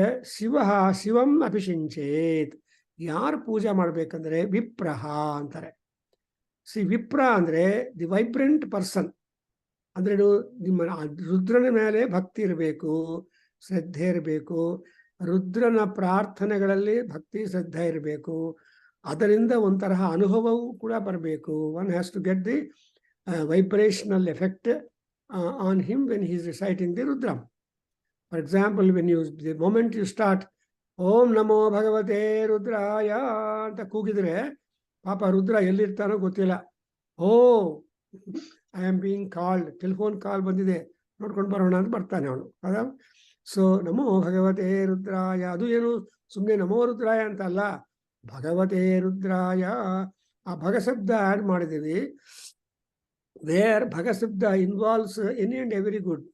ಶಿವಂ ಅಭಿಷಿಂಚೇತ್, ಯಾರು ಪೂಜೆ ಮಾಡ್ಬೇಕಂದ್ರೆ ವಿಪ್ರಹ ಅಂತಾರೆ. ವಿಪ್ರ ಅಂದ್ರೆ ದಿ ವೈಬ್ರೆಂಟ್ ಪರ್ಸನ್. ಅಂದ್ರೆ ನಿಮ್ಮ ರುದ್ರನ ಮೇಲೆ ಭಕ್ತಿ ಇರಬೇಕು, ಶ್ರದ್ಧೆ ಇರಬೇಕು. ರುದ್ರನ ಪ್ರಾರ್ಥನೆಗಳಲ್ಲಿ ಭಕ್ತಿ ಶ್ರದ್ಧೆ ಇರಬೇಕು. ಅದರಿಂದ ಒಂಥರಹ ಅನುಭವವೂ ಕೂಡ ಬರಬೇಕು. One has to get the vibrational effect on him when he is reciting the Rudram. For example, the moment you start ಓಂ ನಮೋ ಭಗವತೆ ರುದ್ರಾಯ ಅಂತ ಕೂಗಿದ್ರೆ ಪಾಪ ರುದ್ರ ಎಲ್ಲಿರ್ತಾನೋ ಗೊತ್ತಿಲ್ಲ. Oh I am being called, telephone call ಬಂದಿದೆ, ನೋಡ್ಕೊಂಡು ಬರೋಣ ಅಂತ ಬರ್ತಾನೆ ಅವನು. ಹೌದಾ? ಸೊ ನಮೋ ಭಗವತೆ ರುದ್ರಾಯ, ಅದು ಏನು ಸುಮ್ಮನೆ ನಮೋ ರುದ್ರಾಯ ಅಂತ ಅಲ್ಲ, ಭಗವತೆ ರುದ್ರಾಯ. ಆ ಭಗಶಬ್ದ ಆ್ಯಡ್ ಮಾಡಿದ್ದೀವಿ. ವೇರ್ ಭಗಶಬ್ದ involves any and every good.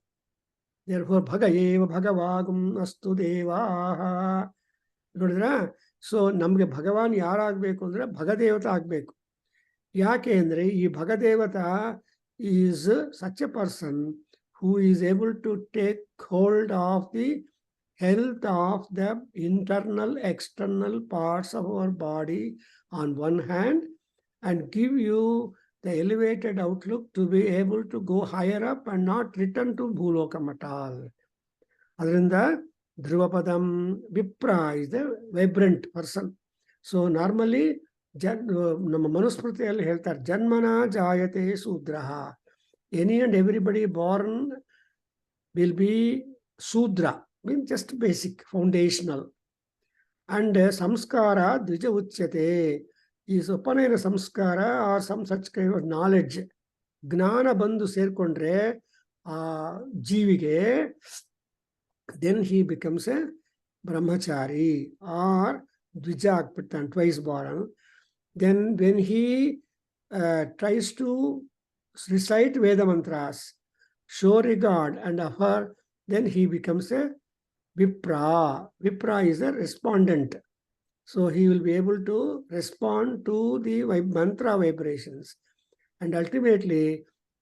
therefore ಭಗ ಏವ ಭಗವಾಗುಂ ಅಸ್ತು ದೇವಾಹ. ನೋಡಿದ್ರ? ಸೊ ನಮ್ಗೆ ಭಗವಾನ್ ಯಾರಾಗಬೇಕು ಅಂದ್ರೆ ಭಗದೇವತ ಆಗಬೇಕು. ಯಾಕೆ ಅಂದ್ರೆ ಈ ಭಗದೇವತ is such a person who is able to take hold of the health of the internal external parts of our body on one hand and give you the elevated outlook to be able to go higher up and not return to bhulokam at all. Adrinda dhruvapadam vipra is the vibrant person. So normally ನಮ್ಮ ಮನುಸ್ಮೃತಿಯಲ್ಲಿ ಹೇಳ್ತಾರೆ, ಜನ್ಮನ ಜಾಯತೆ ಶೂದ್ರಃ. Any and everybody born will be ಶೂದ್ರ, mean just basic foundational. And ಸಂಸ್ಕಾರ ದ್ವಿಜ ಉಚ್ಯತೆ. ಈ ಉಪನಯನ ಸಂಸ್ಕಾರ are some such kind of knowledge, ಜ್ಞಾನ ಬಂದು ಸೇರ್ಕೊಂಡ್ರೆ ಆ ಜೀವಿಗೆ, ದೆನ್ ಹಿ ಬಿಕಮ್ಸ್ ಎ ಬ್ರಹ್ಮಚಾರಿ ಆರ್ ದ್ವಿಜ ಆಗ್ಬಿಡ್ತಾನೆ, twice born. Then when he tries to recite ವೇದ ಮಂತ್ರಾಸ್, show regard and offer, then he becomes a ವಿಪ್ರಾ. ವಿಪ್ರಾ is a respondent. So he will be able to respond to the mantra vibrations. And ultimately,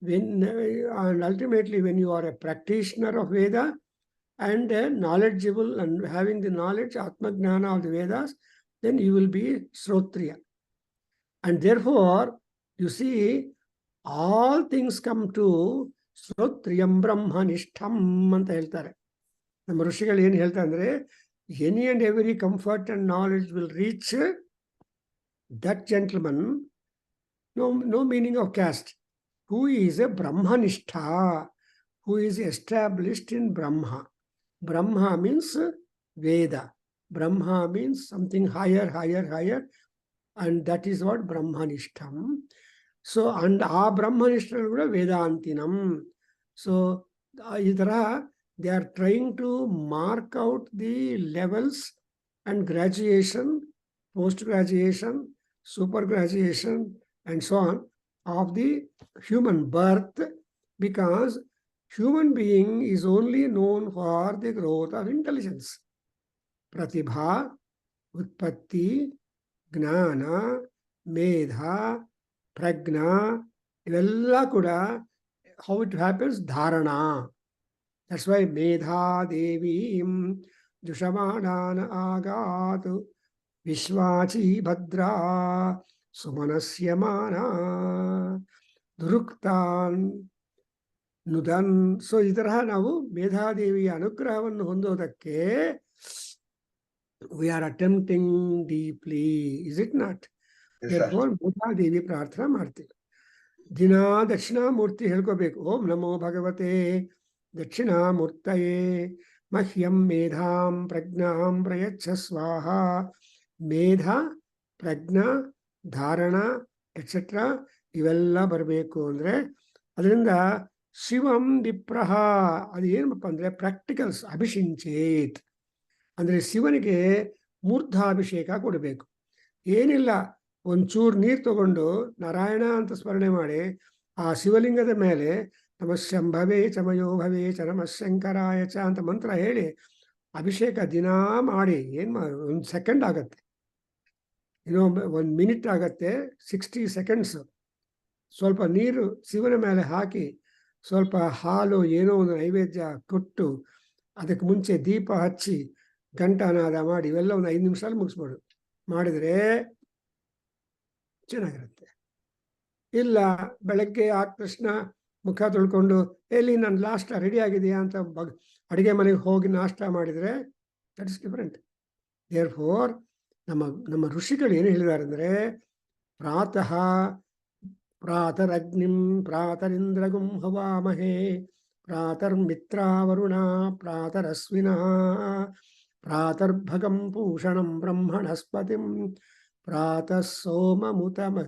when you are a practitioner of Veda and knowledgeable and having the knowledge, Atma Jnana of the Vedas, then you will be Shrotriya. And therefore, you see, all things come to Shrotriyam Brahmanishtham anta heltare. Nama Rishigal ಏನು ಹೇಳ್ತಾರೆ ಅಂದ್ರೆ, any and every comfort and knowledge will reach that gentleman, no meaning of caste, who is a Brahmanishtha, who is established in Brahma. Brahma means Veda. Brahma means something higher, and that is what Brahmanishtham. So, and a Brahmanishtham kuda Vedantinam. So, idara they are trying to mark out the levels and graduation, post-graduation, super-graduation, and so on of the human birth, because human being is only known for the growth of intelligence. Pratibha, Utpatti, Gnana, Medha, Prajna, ivella kuda, how it happens, Dharana. That's why Medha Devim Jushamadana Agatu Vishwachi Bhadra Sumanasya Mana Duruktan Nudan. So idara ನಾವು ಮೇಧಾ ದೇವಿಯ ಅನುಗ್ರಹವನ್ನು ಹೊಂದೋದಕ್ಕೆ we are attempting deeply, is it not? Therefore ಮೇಧಾ ದೇವಿ ಪ್ರಾರ್ಥನಾ ಮಾಡ್ತೀವಿ. ದಿನ ದಕ್ಷಿಣಾಮೂರ್ತಿ ಹೇಳ್ಕೋಬೇಕು. ಓಂ ನಮೋ ಭಗವತೆ ದಕ್ಷಿಣಾಮೂರ್ತಯೇ ಮಹ್ಯಂ ಮೇಧಾಂ ಪ್ರಜ್ಞಾಂ ಪ್ರಯಚ್ಛ ಸ್ವಾಹ. ಮೇಧ, ಪ್ರಜ್ಞಾ, ಧಾರಣ ಎಕ್ಸೆಟ್ರಾ ಇವೆಲ್ಲ ಬರಬೇಕು ಅಂದರೆ ಅದರಿಂದ ಶಿವಂ ವಿಪ್ರಹ ಅದು ಏನಪ್ಪ ಅಂದರೆ ಪ್ರಾಕ್ಟಿಕಲ್ಸ್ ಅಭಿಷಿಂಚೇತ್ ಅಂದರೆ ಶಿವನಿಗೆ ಮೂರ್ಧಾಭಿಷೇಕ ಕೊಡಬೇಕು. ಏನಿಲ್ಲ, ಒಂಚೂರು ನೀರು ತಗೊಂಡು ನಾರಾಯಣ ಅಂತ ಸ್ಮರಣೆ ಮಾಡಿ ಆ ಶಿವಲಿಂಗದ ಮೇಲೆ ನಮ ಶಂಭವೇ ಚಮಯೋ ಭವೇ ಚ ನಮ ಶಂಕರಾಯ ಚ ಅಂತ ಮಂತ್ರ ಹೇಳಿ ಅಭಿಷೇಕ ದಿನಾ ಮಾಡಿ ಏನು ಒಂದು ಸೆಕೆಂಡ್ ಆಗತ್ತೆ, ಇನ್ನೊಂದು 1 ಮಿನಿಟ್ ಆಗತ್ತೆ, 60 ಸೆಕೆಂಡ್ಸ್. ಸ್ವಲ್ಪ ನೀರು ಶಿವನ ಮೇಲೆ ಹಾಕಿ ಸ್ವಲ್ಪ ಹಾಲು ಏನೋ ಒಂದು ನೈವೇದ್ಯ ಕೊಟ್ಟು ಅದಕ್ಕೆ ಮುಂಚೆ ದೀಪ ಹಚ್ಚಿ ಘಂಟಾನಾದ ಮಾಡಿ ಇವೆಲ್ಲ ಒಂದು 5 ನಿಮಿಷದಲ್ಲಿ ಮುಗಿಸ್ಬೋದು. ಮಾಡಿದರೆ ಚೆನ್ನಾಗಿರುತ್ತೆ. ಇಲ್ಲ, ಬೆಳಗ್ಗೆ ಆದ ತಕ್ಷಣ ಮುಖ ತೊಳ್ಕೊಂಡು ಎಲ್ಲಿ ನಾನು ಲಾಸ್ಟ್ ರೆಡಿ ಆಗಿದೆಯಾ ಅಂತ ಅಡುಗೆ ಮನೆಗೆ ಹೋಗಿ ನಾಷ್ಟ ಮಾಡಿದರೆ that is different. Therefore ನಮ್ಮ ಋಷಿಗಳು ಏನು ಹೇಳಿದ್ದಾರೆ ಅಂದರೆ ಪ್ರಾತಃ ಪ್ರಾತರಗ್ನಿಂ ಪ್ರಾತರಿಂದ್ರಗುಂ ಹವಾಮಹೇ ಪ್ರಾತರ್ಮಿತ್ರಾವರುಣ ಪ್ರಾತರಸ್ವಿನಃ ಪ್ರಾತರ್ಭಗಂ ಪೂಷಣಂ ಬ್ರಹ್ಮಣಸ್ಪತಿಂ ಪ್ರಾತಃ ಸೋಮಮುತಮ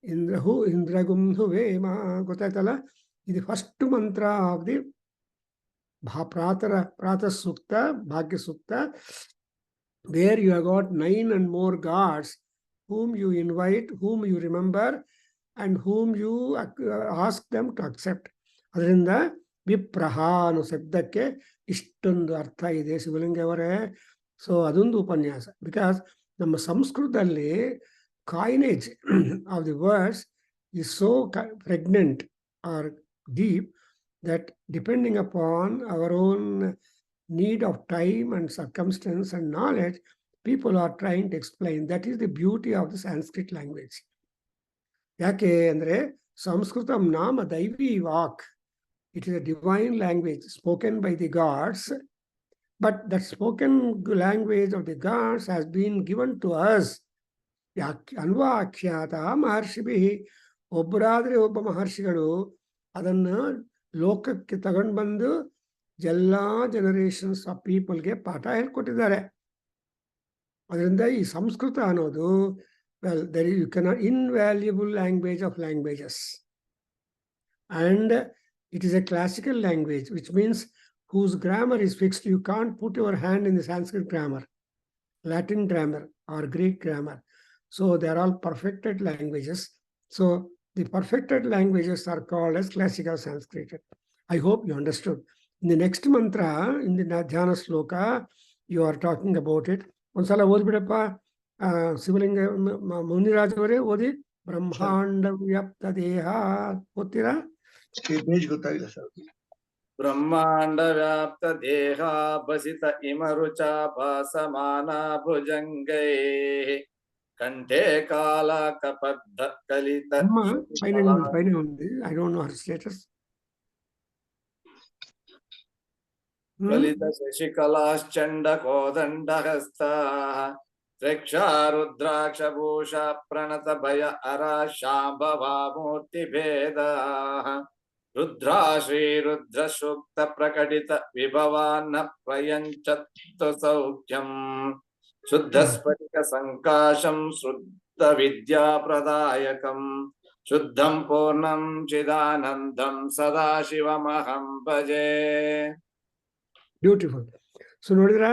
ಇಂದ್ರಗುಂ ಹುವೇಮ. ಗೊತ್ತಾಯ್ತಲ್ಲ, ಇದು ಫಸ್ಟ್ ಮಂತ್ರ ಆಫ್ ದಿ ಪ್ರಾತಃ ಸೂಕ್ತ, ಭಾಗ್ಯ ಸೂಕ್ತ, where you have got 9 and more gods whom you invite, whom you remember and whom you ask them to accept. ಅದರಿಂದ ವಿಪ್ರಹ ಅನ್ನೋ ಶಬ್ದಕ್ಕೆ ಇಷ್ಟೊಂದು ಅರ್ಥ ಇದೆ ಶಿವಲಿಂಗವರೇ. ಸೊ ಅದೊಂದು ಉಪನ್ಯಾಸ. ಬಿಕಾಸ್ ನಮ್ಮ ಸಂಸ್ಕೃತದಲ್ಲಿ coinage of the words is so pregnant or deep that depending upon our own need of time and circumstance and knowledge, people are trying to explain. That is the beauty of the Sanskrit language. ಯಾಕೆ ಅಂದರೆ ಸಂಸ್ಕೃತಂ ನಾಮ ದೈವಿ walk. It is a divine language spoken by the gods, but that spoken language of the gods has been given to us. ಅನ್ವಾಖ್ಯಾತ ಮಹರ್ಷಿಭಿ, ಒಬ್ಬರಾದರೆ ಒಬ್ಬ ಮಹರ್ಷಿಗಳು ಅದನ್ನು ಲೋಕಕ್ಕೆ ತಗೊಂಡು ಬಂದು ಎಲ್ಲ ಜನರೇಷನ್ಸ್ ಆಫ್ ಪೀಪಲ್ಗೆ ಪಾಠ ಹೇಳ್ಕೊಟ್ಟಿದ್ದಾರೆ. ಅದರಿಂದ ಈ ಸಂಸ್ಕೃತ ಅನ್ನೋದು you can invaluable language of languages and it is a classical language which means whose grammar is fixed. You can't put your hand in the Sanskrit grammar, Latin grammar or Greek grammar. So they are all perfected languages. So the perfected languages are called as classical Sanskrit. I hope you understood. In the next mantra, in the Adhyayana sloka, you are talking about it. Onsala ಓದ್ಬಿಡಪ್ಪ ಶಿವಲಿಂಗ ಮುನಿರಾಜ್ ಅವರೇ ಓದಿ. ಬ್ರಹ್ಮಾಂಡ ವ್ಯಾಪ್ತ ದೇಹ ಓದ್ತೀರಾ? Page ಗೊತ್ತಾಗಿಲ್ಲ sir. ಬ್ರಹ್ಮಾಂಡ ವ್ಯಾಪ್ತ ದೇಹ ಬಸಿತ ಇಮರುಚ ಭಾಸಮಾನ ಭುಜಂಗೈ ಕಂಠೆ ಕಾಲ ಕಪದ್ಧ ಕಲಿತ ಪೈನೆ ఉంది. I don't know her status. ಕಲಿತ ಶಶಿಕಲಾಶ್ಚಂಡ ಕೋದಂಡ ಹಸ್ತ ರಕ್ಷಾ ರುದ್ರಾಕ್ಷ ಭೂಷ ಪ್ರಣತ ಭಯ ಅರ ಶಾಂಭವಾ ಮೂರ್ತಿ ಭೇದ ರುದ್ರಾ ಶ್ರೀ ರುದ್ರ ಸೂಕ್ತ ಪ್ರಕಟಿತ ವಿಭವಾನ್ನ ಪ್ರಯಂಚತ್ತು ಸೌಖ್ಯಂ ಶುದ್ಧ ಸ್ಫಟಿಕ ಸಂಕಾಶಂ ಶುದ್ಧ ವಿದ್ಯಾ ಪ್ರದಾಯಕಂ ಶುದ್ಧಂ ಪೂರ್ಣಂ ಚಿದಾನಂದಂ ಸದಾಶಿವಮಹಂ ಭಜೆ. ಬ್ಯೂಟಿಫುಲ್. ಸೊ ನೋಡಿದ್ರ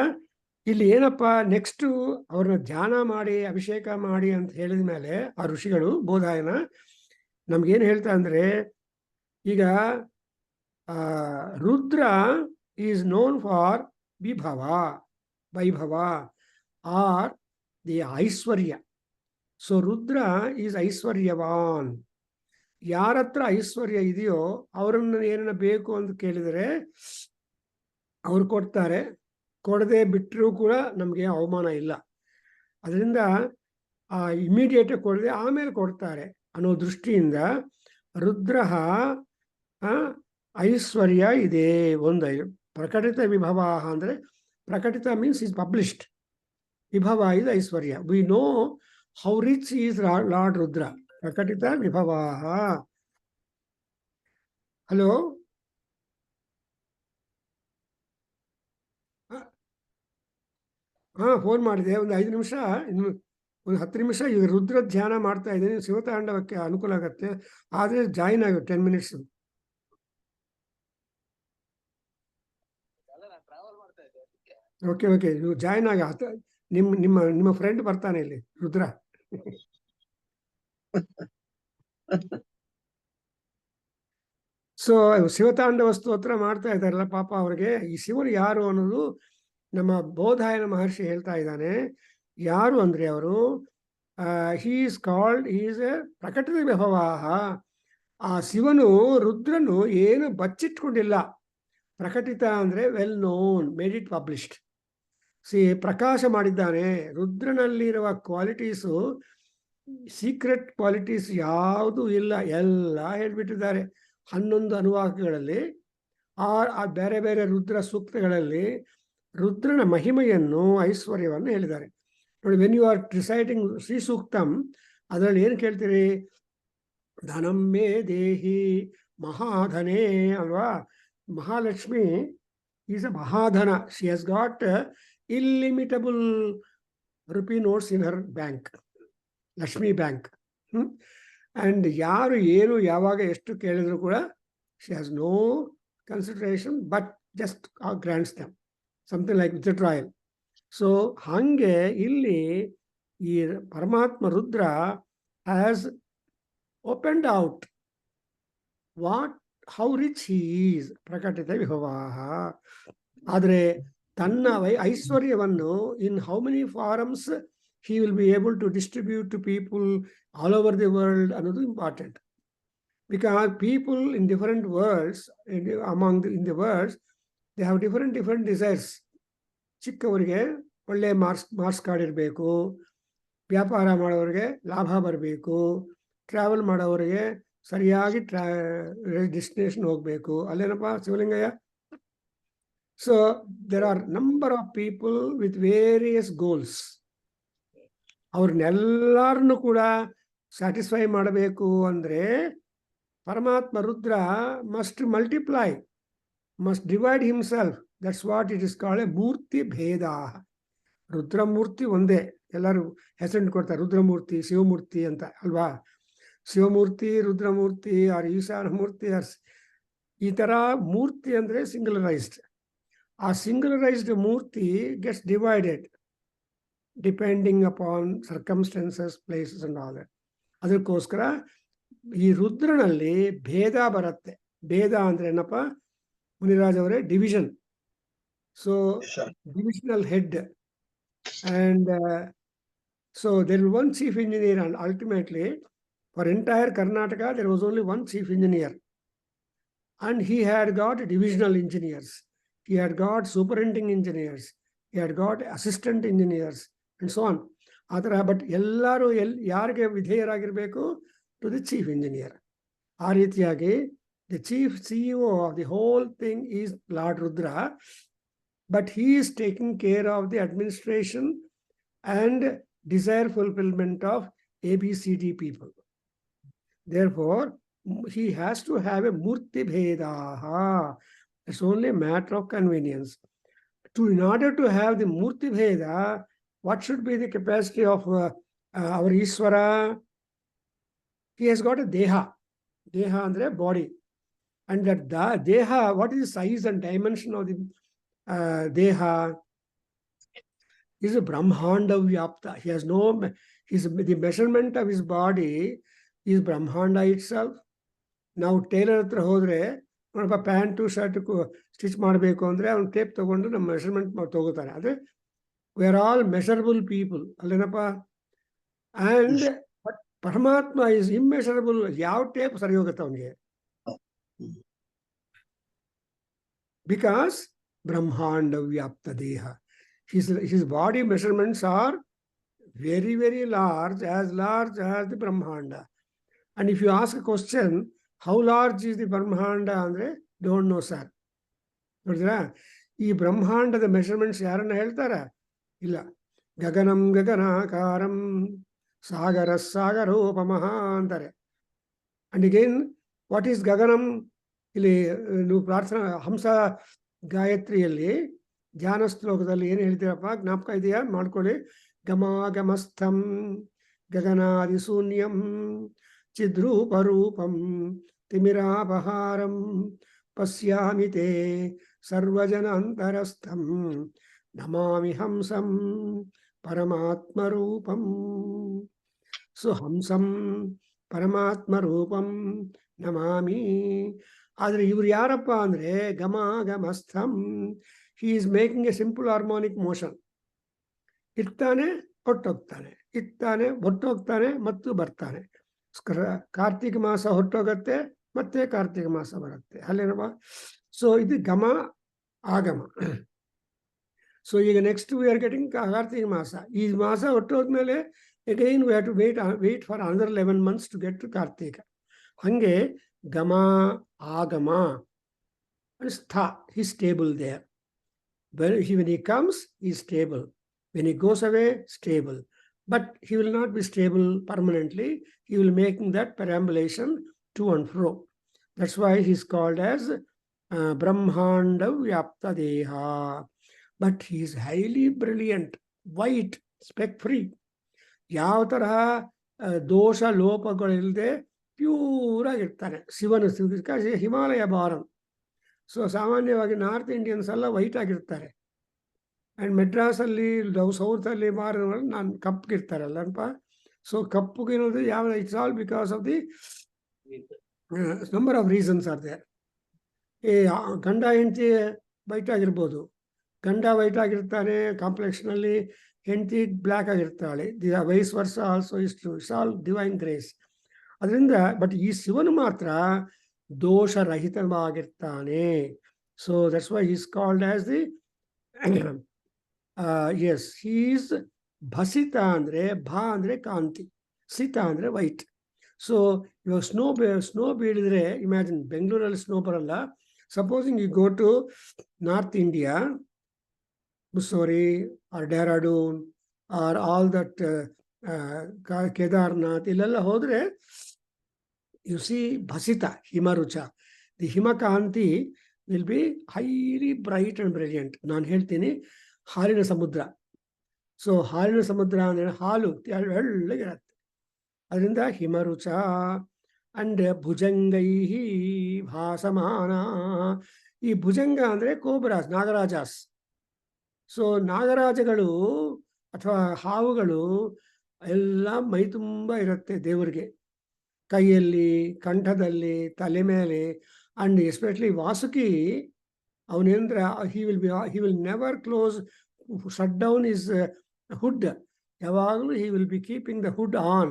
ಇಲ್ಲಿ ಏನಪ್ಪ ನೆಕ್ಸ್ಟ್ ಅವ್ರನ್ನ ಧ್ಯಾನ ಮಾಡಿ ಅಭಿಷೇಕ ಮಾಡಿ ಅಂತ ಹೇಳಿದ ಮೇಲೆ ಆ ಋಷಿಗಳು ಬೋಧಾಯನ ನಮ್ಗೇನು ಹೇಳ್ತಾ ಅಂದ್ರೆ, ಈಗ ರುದ್ರ ಈಸ್ ನೋನ್ ಫಾರ್ ವಿಭವ, ವೈಭವ ಆರ್ ದಿ ಐಶ್ವರ್ಯ. ಸೊ ರುದ್ರ ಈಸ್ ಐಶ್ವರ್ಯವಾನ್. ಯಾರತ್ರ ಐಶ್ವರ್ಯ ಇದೆಯೋ ಅವರನ್ನು ಏನನ್ನ ಬೇಕು ಅಂತ ಕೇಳಿದರೆ ಅವ್ರು ಕೊಡ್ತಾರೆ. ಕೊಡದೆ ಬಿಟ್ಟರೂ ಕೂಡ ನಮಗೆ ಅವಮಾನ ಇಲ್ಲ. ಅದರಿಂದ ಇಮಿಡಿಯೇಟಾಗಿ ಕೊಡದೆ ಆಮೇಲೆ ಕೊಡ್ತಾರೆ ಅನ್ನೋ ದೃಷ್ಟಿಯಿಂದ ರುದ್ರ ಐಶ್ವರ್ಯ ಇದೆ. ಒಂದು ಪ್ರಕಟಿತ ವಿಭವ ಅಂದರೆ ಪ್ರಕಟಿತ ಮೀನ್ಸ್ ಈಸ್ ಪಬ್ಲಿಷ್ಡ್, ವಿಭವ ಇಸ್ ಐಶ್ವರ್ಯ. We know how rich is lord Rudra. ಪ್ರಕಟಿತ ವಿಭವ. ಹಲೋ ಫೋನ್ ಮಾಡಿದೆ. ಒಂದು 5 ನಿಮಿಷ, ಇನ್ನು ಒಂದು 10 ನಿಮಿಷ ಈಗ ರುದ್ರ ಧ್ಯಾನ ಮಾಡ್ತಾ ಇದ್ದೀನಿ. ಶಿವತಾಂಡವಕ್ಕೆ ಅನುಕೂಲ ಆಗುತ್ತೆ. ಆದರೆ ಜಾಯಿನ್ ಆಗಿ 10 ಮಿನಿಟ್ಸ್. ಓಕೆ ಓಕೆ, ನೀವು ಜಾಯಿನ್ ಆಗಿ ನಿಮ್ಮ ಫ್ರೆಂಡ್ ಬರ್ತಾನೆ ಇಲ್ಲಿ, ರುದ್ರ. ಸೊ ಶಿವತಾಂಡವ ಸ್ತೋತ್ರ ಮಾಡ್ತಾ ಇದ್ದಾರಲ್ಲ, ಪಾಪ ಅವ್ರಿಗೆ ಈ ಶಿವನು ಯಾರು ಅನ್ನೋದು ನಮ್ಮ ಬೋಧಾಯನ ಮಹರ್ಷಿ ಹೇಳ್ತಾ ಇದ್ದಾನೆ. ಯಾರು ಅಂದ್ರೆ ಅವರು he is called, he is a ಪ್ರಕಟಿತ ವಿಭವಾಹ. ಆ ಶಿವನು ರುದ್ರನು ಏನು ಬಚ್ಚಿಟ್ಕೊಂಡಿಲ್ಲ. ಪ್ರಕಟಿತ ಅಂದ್ರೆ well known, made it published. ಪ್ರಕಾಶ ಮಾಡಿದ್ದಾನೆ. ರುದ್ರನಲ್ಲಿರುವ ಕ್ವಾಲಿಟೀಸು, ಸೀಕ್ರೆಟ್ ಕ್ವಾಲಿಟೀಸ್ ಯಾವುದೂ ಇಲ್ಲ, ಎಲ್ಲ ಹೇಳ್ಬಿಟ್ಟಿದ್ದಾರೆ. 11 ಅನುವಾಕಗಳಲ್ಲಿ, ಆ ಬೇರೆ ಬೇರೆ ರುದ್ರ ಸೂಕ್ತಗಳಲ್ಲಿ ರುದ್ರನ ಮಹಿಮೆಯನ್ನು, ಐಶ್ವರ್ಯವನ್ನು ಹೇಳಿದ್ದಾರೆ. ನೋಡಿ, when you are reciting Shri Suktam, ಅದರಲ್ಲಿ ಏನು ಕೇಳ್ತೀರಿ? ಧನಂ ಮೇ ದೇಹಿ ಮಹಾಧನೇ ಅಲ್ವಾ? ಮಹಾಲಕ್ಷ್ಮಿ ಈಸ್ ಅ ಮಹಾಧನ. She has got illimitable rupee notes in her bank, Lakshmi bank. And ಯಾರು ಏನು ಯಾವಾಗ ಎಷ್ಟು ಕೇಳಿದ್ರು ಕೂಡ she has no consideration, but just grants them something like withdrawal. So ಹಾಗೆ ಇಲ್ಲಿ ಈ ಪರಮಾತ್ಮ Rudra has opened out how rich he is, ಪ್ರಕಟಿತ ವಿಭವಾಹ. ಆದರೆ ತನ್ನ ಐಶ್ವರ್ಯವನ್ನು in how many forms he will be able to distribute to people all over the world ಅನ್ನೋದು important. Because people in different worlds, in the worlds, they have different desires. ಚಿಕ್ಕವರಿಗೆ ಒಳ್ಳೆ marks card ಇರಬೇಕು, ವ್ಯಾಪಾರ ಮಾಡೋರಿಗೆ ಲಾಭ ಬರಬೇಕು, travel ಮಾಡೋರಿಗೆ ಸರಿಯಾಗಿ destination ಹೋಗಬೇಕು. ಅಲ್ಲೇನಪ್ಪ Shivalingaiah? So there are number of people with various goals. ಅವ್ರನ್ನೆಲ್ಲರನ್ನು ಕೂಡ ಸ್ಯಾಟಿಸ್ಫೈ ಮಾಡಬೇಕು ಅಂದರೆ ಪರಮಾತ್ಮ Rudra must multiply, must divide himself. That's what it is called a ಮೂರ್ತಿ ಭೇದ. ರುದ್ರಮೂರ್ತಿ ಒಂದೇ, ಎಲ್ಲರೂ ಹೆಸರು ಕೊಡ್ತಾರೆ, ರುದ್ರಮೂರ್ತಿ, ಶಿವಮೂರ್ತಿ ಅಂತ ಅಲ್ವಾ? ಶಿವಮೂರ್ತಿ, ರುದ್ರಮೂರ್ತಿ, ಆರ್ ಈಶಾನ ಮೂರ್ತಿ, ಈ ಥರ ಮೂರ್ತಿ ಅಂದರೆ ಸಿಂಗುಲರೈಸ್ಡ್. ಆ ಸಿಂಗುಲರೈಸ್ಡ್ ಮೂರ್ತಿ gets divided depending upon circumstances, places and all that. ಅದಕ್ಕೋಸ್ಕರ ಈ ರುದ್ರನಲ್ಲಿ ಭೇದ ಬರುತ್ತೆ. ಭೇದ ಅಂದ್ರೆ ಏನಪ್ಪ ಮುನಿರಾಜ್ ಅವರೇ? Division. So divisional head, and so there was one chief engineer, and ultimately for entire Karnataka there was only one chief engineer, and he had got divisional engineers, he had got superintending engineers, he had got assistant engineers and so on. ಆತರ but ಎಲ್ಲರೂ ಯಾರಿಗೆ ವಿಧೇಯರಾಗಿರಬೇಕು? To the chief engineer. ಆ ರೀತಿಯಾಗಿ the chief CEO of the whole thing is lord Rudra, but he is taking care of the administration and desire fulfillment of ABCD people. Therefore, he has to have a murti bhedaha. It's only a matter of convenience. In order to have the murti bheda, what should be the capacity of our Ishvara? He has got a deha. Deha andre body. And that deha, what is the size and dimension of the deha? Is a brahmanda vyapta. He has no, the measurement of his body is brahmanda itself. ನಾವು tailor ಹತ್ರ ಹೋದ್ರೆ ನೋಡಪ್ಪ, pant shirt stitch ಮಾಡಬೇಕು ಅಂದರೆ ಅವ್ನು tape ತಗೊಂಡು ನಮ್ಮ measurement ತಗೋತಾರೆ. ಆದರೆ we are all measurable people ಅಲ್ಲೇನಪ್ಪ. ಆ್ಯಂಡ್ ಬಟ್ ಪರಮಾತ್ಮ ಈಸ್ ಇಮ್ಮೆಷರಬಲ್. ಯಾವ ಟೇಪ್ ಸರಿ ಹೋಗುತ್ತೆ ಅವನಿಗೆ? ಬಿಕಾಸ್ ಬ್ರಹ್ಮಾಂಡ ವ್ಯಾಪ್ತ ದೇಹ. His body measurements are very, very large as the Brahmanda. And if you ask a question, how large is the Brahmanda? Andre, don't know, sir. ನೋಡಿದ್ರಾ? ಈ ಬ್ರಹ್ಮಾಂಡದ ಮೆಷರ್ಮೆಂಟ್ಸ್ ಯಾರನ್ನ ಹೇಳ್ತಾರ? ಇಲ್ಲ. ಗಗನಂ ಗಗನಾಕಾರಂ ಸಾಗರ ಸಾಗರೋಪಮಃ ಅಂತಾರೆ. ಅಂಡ್ ಅಗೇನ್, ವಾಟ್ ಈಸ್ ಗಗನಂ? ಇಲ್ಲಿ ನೀವು ಪ್ರಾರ್ಥನಾ ಹಂಸ ಗಾಯತ್ರಿಯಲ್ಲಿ ಧ್ಯಾನ ಶ್ಲೋಕದಲ್ಲಿ ಏನು ಹೇಳ್ತೀರಪ್ಪ, ಜ್ಞಾಪಕ ಇದೆಯಾ? ಮಾಡ್ಕೊಳ್ಳಿ. ಗಮಾಗಮಸ್ಥಂ ಗಗನಾದಿಶೂನ್ಯಂ ಚಿದ್ರೂಪರೂಪಂ ತಿಮಿರಾಪಹಾರಂ ಪಶ್ಯಾಮಿ ತೇ ಸರ್ವಜನಾಂತರಸ್ಥಂ ನಮಾಮಿ ಹಂಸಂ ಪರಮಾತ್ಮರೂಪಂ. ಸೊ ಹಂಸಂ ಪರಮಾತ್ಮರೂಪಂ ನಮಾಮಿ. ಆದರೆ ಇವ್ರು ಯಾರಪ್ಪ ಅಂದರೆ ಗಮಾಗಮಸ್ಥಂ. He is making a simple harmonic motion. ಇರ್ತಾನೆ, ಹೊಟ್ಟೋಗ್ತಾನೆ, ಇರ್ತಾನೆ, ಹೊಟ್ಟೋಗ್ತಾನೆ ಮತ್ತು ಬರ್ತಾನೆ. ಕಾರ್ತಿಕ ಮಾಸ ಹೊಟ್ಟೋಗತ್ತೆ, ಮತ್ತೆ ಕಾರ್ತಿಕ ಮಾಸ ಬರುತ್ತೆ, ಅಲ್ಲೇನಪ್ಪ? ಸೊ ಇದು ಗಮ ಆಗಮ. ಸೊ ಈಗ next we are getting Kartika ಮಾಸ. ಈ ಮಾಸ ಹೊಟ್ಟೋದ್ಮೇಲೆ again we have to wait for another 11 months to get to Kartika. ಹಂಗೆ ಗಮ ಆಗಮ ಸ್ಥಾ, he stable there. When he comes, he is stable. When he goes away, stable. But he will not be stable permanently. He will making that perambulation to and fro. That's why he is called as Brahmanda Vyapta Deha. But he is highly brilliant, white, speck-free. ಯಾವ ತರಹ ದೋಷ ಲೋಪಗಳಿಲ್ಲದೆ pure ಆಗಿರ್ತಾನೆ ಶಿವನ. ಹಿಮಾಲಯ ಬಾರನ್. So ಸಾಮಾನ್ಯವಾಗಿ north Indians ಎಲ್ಲ white ಆಗಿರ್ತಾರೆ. And ಮೆಡ್ರಾಸಲ್ಲಿ ಸೌತಲ್ಲಿ ಮಾರಿದವರು ನಾನು ಕಪ್ಪಗಿರ್ತಾರಲ್ಲಪ್ಪ. ಸೊ ಕಪ್ಪುಗಿರೋದು ಯಾವ, it's all because of the number of reasons are there. ಈ ಗಂಡ ಹೆಂಡತಿ ವೈಟ್ ಆಗಿರ್ಬೋದು. ಗಂಡ ವೈಟ್ ಆಗಿರ್ತಾನೆ ಕಾಂಪ್ಲೆಕ್ಷನಲ್ಲಿ, ಹೆಂಡತಿ ಬ್ಲ್ಯಾಕ್ ಆಗಿರ್ತಾಳೆ. The vice versa also it's all divine grace. ಅದರಿಂದ ಬಟ್ ಈ ಶಿವನು ಮಾತ್ರ ದೋಷರಹಿತವಾಗಿರ್ತಾನೆ. So that's why is called as the as he is ಭಸಿತ. ಅಂದರೆ ಭ ಅಂದರೆ ಕಾಂತಿ, ಸಿತ ಅಂದರೆ ವೈಟ್. ಸೊ ಇವಾಗ ಸ್ನೋ ಬೀಳಿದ್ರೆ ಇಮ್ಯಾಜಿನ್, ಬೆಂಗಳೂರಲ್ಲಿ ಸ್ನೋ ಬರಲ್ಲ. Supposing you go to north India, Mussoorie or Dehradun or all that Kedarnath, ಇಲ್ಲೆಲ್ಲ ಹೋದರೆ you see bhasita, himarucha. The himakanti will be highly bright and brilliant. ನಾನು ಹೇಳ್ತೀನಿ ಹಾಲಿನ ಸಮುದ್ರ. ಸೊ ಹಾಲಿನ ಸಮುದ್ರ ಅಂದರೆ ಹಾಲು ಒಳ್ಳೆಗಿರತ್ತೆ. ಅದರಿಂದ ಹಿಮರುಚ. ಅಂಡ್ ಭುಜಂಗೈ ಭಾಸಮಾನ. ಈ ಭುಜಂಗ ಅಂದರೆ ಕೋಬ್ರಾಸ್, ನಾಗರಾಜಾಸ್. ಸೊ ನಾಗರಾಜಗಳು ಅಥವಾ ಹಾವುಗಳು ಎಲ್ಲ ಮೈ ತುಂಬ ಇರುತ್ತೆ ದೇವರಿಗೆ, ಕೈಯಲ್ಲಿ, ಕಂಠದಲ್ಲಿ, ತಲೆ ಮೇಲೆ. ಅಂಡ್ ಎಸ್ಪೆಷಲಿ ವಾಸುಕಿ, ಅವನೇಂದ್ರೆ he will never close, shut down his hood. ಯಾವಾಗಲೂ he will be keeping the hood on.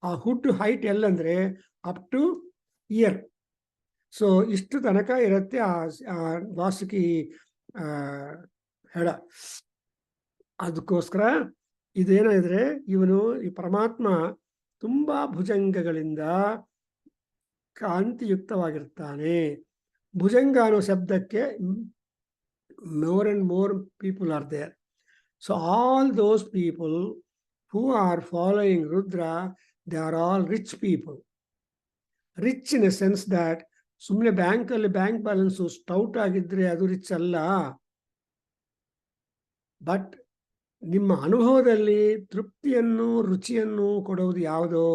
ಆ ಹುಡ್ ಹೈಟ್ ಎಲ್ಲಂದ್ರೆ ಅಪ್ ಟು ಇಯರ್. ಸೊ ಇಷ್ಟು ತನಕ ಇರುತ್ತೆ ಆ ವಾಸುಕಿ ಹೆಡ. ಅದಕ್ಕೋಸ್ಕರ ಇದೇನಿದ್ರೆ ಇವನು, ಈ ಪರಮಾತ್ಮ ತುಂಬಾ ಭುಜಂಗಗಳಿಂದ ಕಾಂತಿಯುಕ್ತವಾಗಿರ್ತಾನೆ. ಭುಜಂಗ ಅನ್ನೋ ಶಬ್ದಕ್ಕೆ more and more people are there. So all those people who are following Rudra, they are all rich people. Rich in a sense that ಸುಮ್ಮನೆ ಬ್ಯಾಂಕಲ್ಲಿ ಬ್ಯಾಂಕ್ ಬ್ಯಾಲೆನ್ಸು ಸ್ಟೌಟ್ ಆಗಿದ್ರೆ ಅದು ರಿಚ್ ಅಲ್ಲ. ಬಟ್ ನಿಮ್ಮ ಅನುಭವದಲ್ಲಿ ತೃಪ್ತಿಯನ್ನು, ರುಚಿಯನ್ನು ಕೊಡುವುದು ಯಾವುದೋ,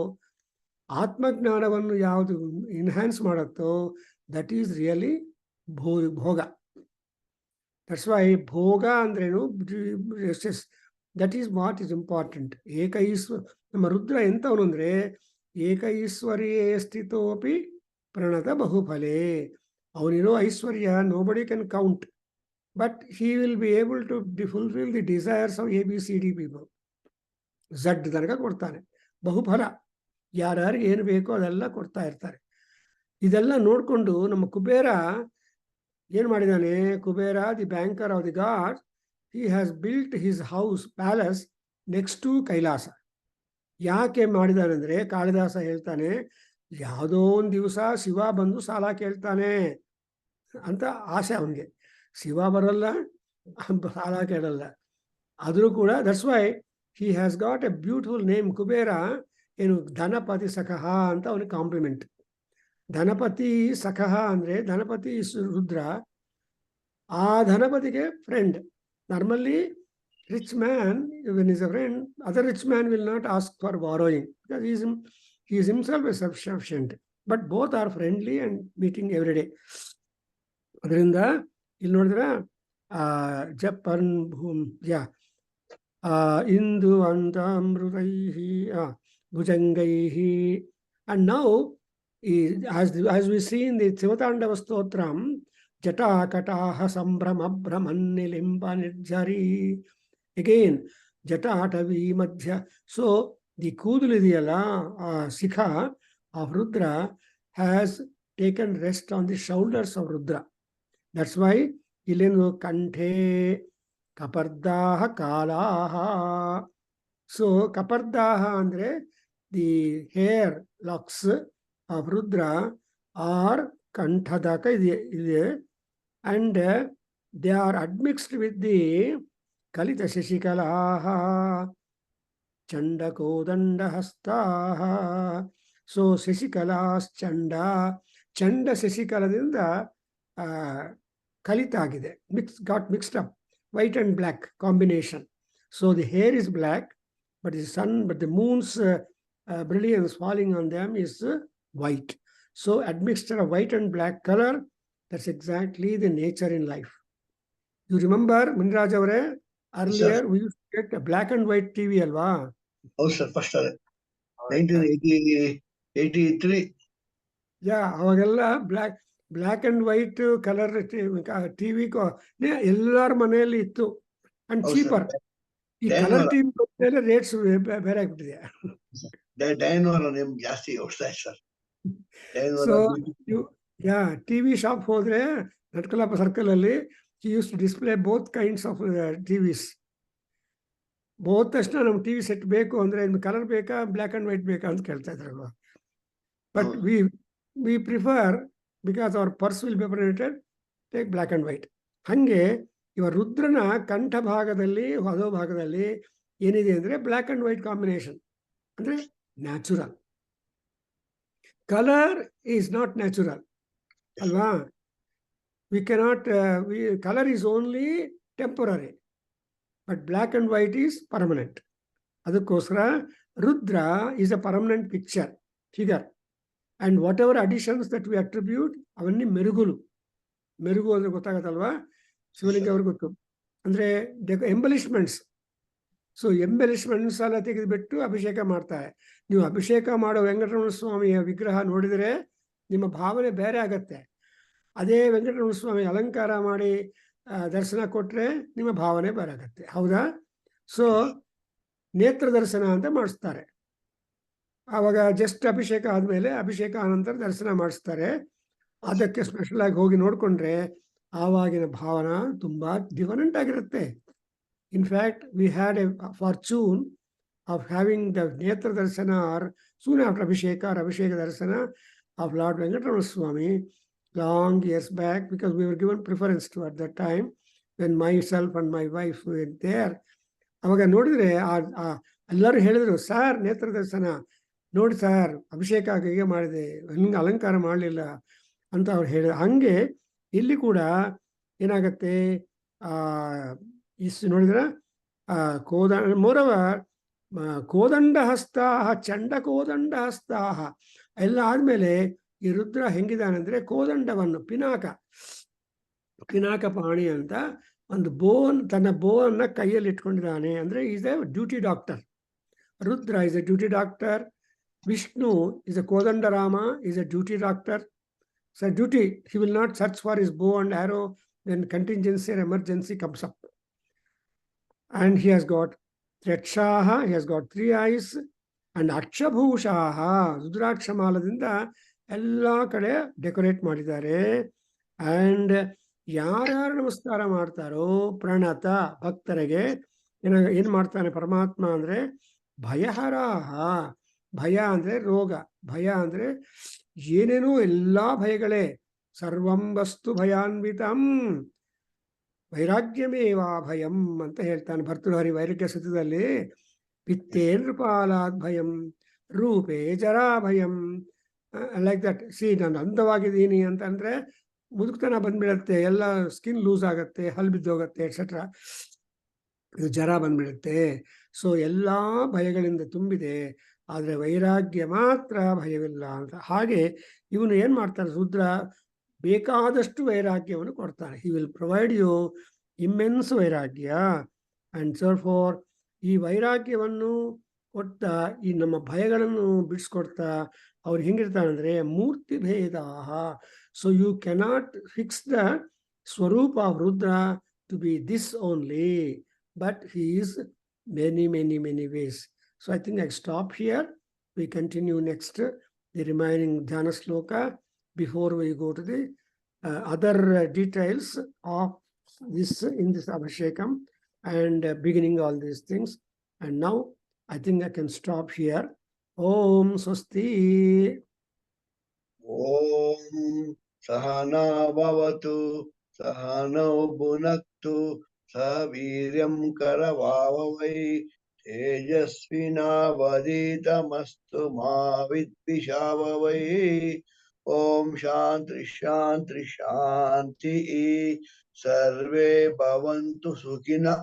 ಆತ್ಮಜ್ಞಾನವನ್ನು ಯಾವುದು ಎನ್ಹ್ಯಾನ್ಸ್ ಮಾಡುತ್ತೋ, ದಟ್ ಈಸ್ ರಿಯಲಿ ಭೋಗ. ದಟ್ಸ್ ವೈ ಭೋಗ ಅಂದ್ರೇನು, that is what is important. ನಮ್ಮ ರುದ್ರ ಎಂಥವನು ಅಂದರೆ ಏಕೈಶ್ವರ್ಯೇ ಸ್ಥಿತೋಪಿ ಪ್ರಣತ ಬಹುಫಲೇ. ಅವನಿರೋ ಐಶ್ವರ್ಯ nobody can count. But he will be able to fulfill the desires of ABCD people. Z ತನಕ ಕೊಡ್ತಾನೆ. ಬಹುಫಲ, ಯಾರ್ಯಾರಿಗೆ ಏನು ಬೇಕೋ ಅದೆಲ್ಲ ಕೊಡ್ತಾ ಇರ್ತಾರೆ. ಇದೆಲ್ಲ ನೋಡಿಕೊಂಡು ನಮ್ಮ ಕುಬೇರ ಏನು ಮಾಡಿದ್ದಾನೆ? Kubera, the banker of the god, he has built his house, palace next to Kailasa. ಯಾಕೆ ಮಾಡಿದಾನೆ ಅಂದರೆ, ಕಾಳಿದಾಸ ಹೇಳ್ತಾನೆ, ಯಾವುದೋ ಒಂದು ದಿವಸ ಶಿವ ಬಂದು ಸಾಲ ಕೇಳ್ತಾನೆ ಅಂತ ಆಸೆ ಅವನಿಗೆ. ಶಿವ ಬರಲ್ಲ, ಸಾಲ ಕೇಳಲ್ಲ. ಆದರೂ ಕೂಡ that's why he has got A beautiful name Kubera. ಏನು, ಧನಪತಿ ಸಖಃ ಅಂತ ಅವನಿಗೆ ಕಾಂಪ್ಲಿಮೆಂಟ್. ಧನಪತಿ ಸಖಃ ಅಂದರೆ ಧನಪತಿ ರುದ್ರ, ಆ ಧನಪತಿಗೆ friend. Normally, rich man, when he's a friend, other rich man will not ask for borrowing because he is himself a sufficient. But both are friendly and meeting every day. ಅದರಿಂದ ಇಲ್ಲಿ ನೋಡಿದ್ರೆ Japan ಯಾ ಇಂದು ಅಂತ ಅಮೃತೈಹಿ ಭುಜಂಗೈಹಿ. And now, as we see in the Sivatandava Stotram, Jata Kataha Sambrama Brahmannilimpa Nirjari. Again, Jata Tavi Madhya. So, the Kudulidiyala, Sikha of Rudra, has taken rest on the shoulders of Rudra. That's why Ilenu Kante Kapardaha Kalaha. So, Kapardaha andre the hair locks of Rudra are Kantadaka and they are admixed with the Kalita Shashikalaha Chanda Kodanda Hastaha. So, Shashikala's Chanda Shashikaladinda Kalita agide, got mixed up, white and black combination. So the hair is black, but the moon's brilliance falling on them is white. So admixture of white and black color, that's exactly the nature in life. You remember, Minraj avare, earlier we used to get a black and white TV alva? Oh, sir, first 1983. Yeah, avagella black and white color TV ಎಲ್ಲಾರ ಮನೆಯಲ್ಲಿ ಇತ್ತು and cheaper. ಈ colour TV ಮೇಲೆ rates ಬೇರೆ ಆಗ್ಬಿಟ್ಟಿದೆ. ಡೈನೋರ name ಜಾಸ್ತಿ ಹೋಗ್ತಾ ಇದೆ ಸರ್. ಸೊ ಟಿವಿ ಶಾಪ್ ಹೋದ್ರೆ ನಟ್ಕಲಪ್ಪ ಸರ್ಕಲ್ ಅಲ್ಲಿ use to display both kinds of TVs. ಹೋದ ತಕ್ಷಣ ನಮ್ಗೆ ಟಿವಿ ಸೆಟ್ ಬೇಕು ಅಂದ್ರೆ ಕಲರ್ ಬೇಕಾ ಬ್ಲ್ಯಾಕ್ ಅಂಡ್ ವೈಟ್ ಬೇಕಾ ಅಂತ ಕೇಳ್ತಾ ಇದ್ರಲ್ವಾ. But we prefer because our purse will be protected, take black and white. ಹಂಗೆ ಇವ ರುದ್ರನ ಕಂಠ ಭಾಗದಲ್ಲಿ ಹೊದ ಭಾಗದಲ್ಲಿ ಏನಿದೆ ಅಂದ್ರೆ ಬ್ಲ್ಯಾಕ್ ಅಂಡ್ ವೈಟ್ ಕಾಂಬಿನೇಷನ್ ಅಂದ್ರೆ natural. Colour is not natural ಅಲ್ವಾ. We cannot colour is only temporary, but black and white is permanent. ಅದಕ್ಕೋಸ್ಕರ Rudra is a permanent picture figure. And whatever additions that we attribute ಅವನ್ನೇ ಮೆರುಗು ಅಂದ್ರೆ ಗೊತ್ತಾಗತ್ತಲ್ವಾ, ಶಿವಲಿಂಗ ಅವ್ರಿಗೆ ಗೊತ್ತು. ಅಂದರೆ ಎಂಬಲಿಷ್ಮೆಂಟ್ಸ್. So ಎಂಬಲಿಷ್ಮೆಂಟ್ಸ್ ಎಲ್ಲ ತೆಗೆದುಬಿಟ್ಟು ಅಭಿಷೇಕ ಮಾಡ್ತಾರೆ. ನೀವು ಅಭಿಷೇಕ ಮಾಡೋ ವೆಂಕಟರಮಣ ಸ್ವಾಮಿಯ ವಿಗ್ರಹ ನೋಡಿದರೆ ನಿಮ್ಮ ಭಾವನೆ ಬೇರೆ ಆಗತ್ತೆ. ಅದೇ ವೆಂಕಟರಮಣ ಸ್ವಾಮಿ ಅಲಂಕಾರ ಮಾಡಿ ದರ್ಶನ ಕೊಟ್ಟರೆ ನಿಮ್ಮ ಭಾವನೆ ಬೇರೆ ಆಗತ್ತೆ. ಹೌದಾ? ಸೊ ನೇತ್ರ ದರ್ಶನ ಅಂತ ಮಾಡಿಸ್ತಾರೆ. ಆವಾಗ ಜಸ್ಟ್ ಅಭಿಷೇಕ ಆದಮೇಲೆ ಅಭಿಷೇಕ ಆನಂತರ ದರ್ಶನ ಮಾಡಿಸ್ತಾರೆ. ಅದಕ್ಕೆ ಸ್ಪೆಷಲ್ ಆಗಿ ಹೋಗಿ ನೋಡಿಕೊಂಡ್ರೆ ಆವಾಗಿನ ಭಾವನ ತುಂಬಾ ಡಿಫರೆಂಟ್ ಆಗಿರುತ್ತೆ. In fact we had a fortune of having the ನೇತ್ರ ದರ್ಶನ ಆರ್ ಸೂನ್ ಆಫ್ಟರ್ ಅಭಿಷೇಕ ಆರ್ ಅಭಿಷೇಕ ದರ್ಶನ of lord Venkataramana Swami long years back, because we were given preference to at that time when myself and my wife were there. ಅವಾಗ ನೋಡಿದ್ರೆ ಎಲ್ಲರೂ ಹೇಳಿದ್ರು, sir ನೇತ್ರ ದರ್ಶನ ನೋಡಿ ಸಾರ್, ಅಭಿಷೇಕ ಹೇಗೆ ಮಾಡಿದೆ, ಹಂಗೆ ಅಲಂಕಾರ ಮಾಡಲಿಲ್ಲ ಅಂತ ಅವ್ರು ಹೇಳಿದ್ರು. ಹಂಗೆ ಇಲ್ಲಿ ಕೂಡ ಏನಾಗತ್ತೆ, ನೋಡಿದ್ರ ಕೋದಂಡ ಹಸ್ತಾಹ ಚಂಡ ಕೋದಂಡ ಹಸ್ತಾಹ ಎಲ್ಲ ಆದ್ಮೇಲೆ ಈ ರುದ್ರ ಹೆಂಗಿದಾನಂದ್ರೆ ಕೋದಂಡವನ್ನು ಪಿನಾಕ ಪಾಣಿ ಅಂತ ಒಂದು ತನ್ನ ಬೋನ್ನ ಕೈಯಲ್ಲಿ ಇಟ್ಕೊಂಡಿದ್ದಾನೆ. ಅಂದ್ರೆ is A duty doctor. Rudra is A duty doctor. Vishnu is a Kodandarama, is a duty doctor. So duty, he will not search for his bow and arrow when contingency or emergency comes up. And he has got Trekshaha, he has got 3 eyes, and Akshabhushaha, Rudrakshamalದಿಂದ ಎಲ್ಲ ಕಡೆ decorate ಮಾಡಿದ್ದಾರೆ. And ಯಾರ್ಯಾರು ನಮಸ್ಕಾರ ಮಾಡ್ತಾರೋ ಪ್ರಣತ ಭಕ್ತರಿಗೆ ಏನ್ ಮಾಡ್ತಾನೆ ಪರಮಾತ್ಮ ಅಂದ್ರೆ ಭಯಹರಾಹ. ಭಯ ಅಂದ್ರೆ ರೋಗ, ಭಯ ಅಂದ್ರೆ ಏನೇನೋ ಎಲ್ಲಾ ಭಯಗಳೇ. ಸರ್ವಂ ವಸ್ತು ಭಯಾನ್ವಿತಂ ವೈರಾಗ್ಯಮೇವಾ ಭಯಂ ಅಂತ ಹೇಳ್ತಾನೆ ಭರ್ತೃಹರಿ ವೈರಾಗ್ಯ ಸತ್ಯದಲ್ಲಿ. ಪಿತ್ತೇ ನೃಪಾಲಾದ್ ಭಯಂ ರೂಪೇ ಜರಾ ಭಯಂ ಲೈಕ್ ದಟ್. ನಾನು ಅಂದವಾಗಿದ್ದೀನಿ ಅಂತಂದ್ರೆ ಮುದುಕ್ತನ ಬಂದ್ಬಿಡತ್ತೆ, ಎಲ್ಲ ಸ್ಕಿನ್ ಲೂಸ್ ಆಗತ್ತೆ, ಹಲ್ ಬಿದ್ದೋಗತ್ತೆ ಎಟ್ಸೆಟ್ರಾ. ಇದು ಜರ ಬಂದ್ಬಿಡುತ್ತೆ. ಸೊ ಎಲ್ಲ ಭಯಗಳಿಂದ ತುಂಬಿದೆ, ಆದರೆ ವೈರಾಗ್ಯ ಮಾತ್ರ ಭಯವಿಲ್ಲ ಅಂತ. ಹಾಗೆ ಇವನು ಏನ್ ಮಾಡ್ತಾನೆ ರುದ್ರ, ಬೇಕಾದಷ್ಟು ವೈರಾಗ್ಯವನ್ನು ಕೊಡ್ತಾನೆ. He will provide you immense ವೈರಾಗ್ಯ. ಅಂಡ್ ಸೊ ಫಾರ್ ಈ ವೈರಾಗ್ಯವನ್ನು ಕೊಡ್ತಾ ಈ ನಮ್ಮ ಭಯಗಳನ್ನು ಬಿಡಿಸ್ಕೊಡ್ತಾ ಅವ್ರು ಹೆಂಗಿರ್ತಾನಂದ್ರೆ ಮೂರ್ತಿ ಭೇದ. So you cannot fix the ಸ್ವರೂಪ of Rudra to be this only, but he is many ways. So I think I stop here. We continue next, the remaining Dhyana Sloka, before we go to the other details of this in this Abhishekam and beginning all these things. And now I think I can stop here. Om Swasti. Om Sahana Bhavatu Sahano Bhunaktu Saviryam Karavavai Tejasvinavaditamastu ma vidvishavavai. Om Shantri Shantri Shanti. Sarve bhavantu sukhina.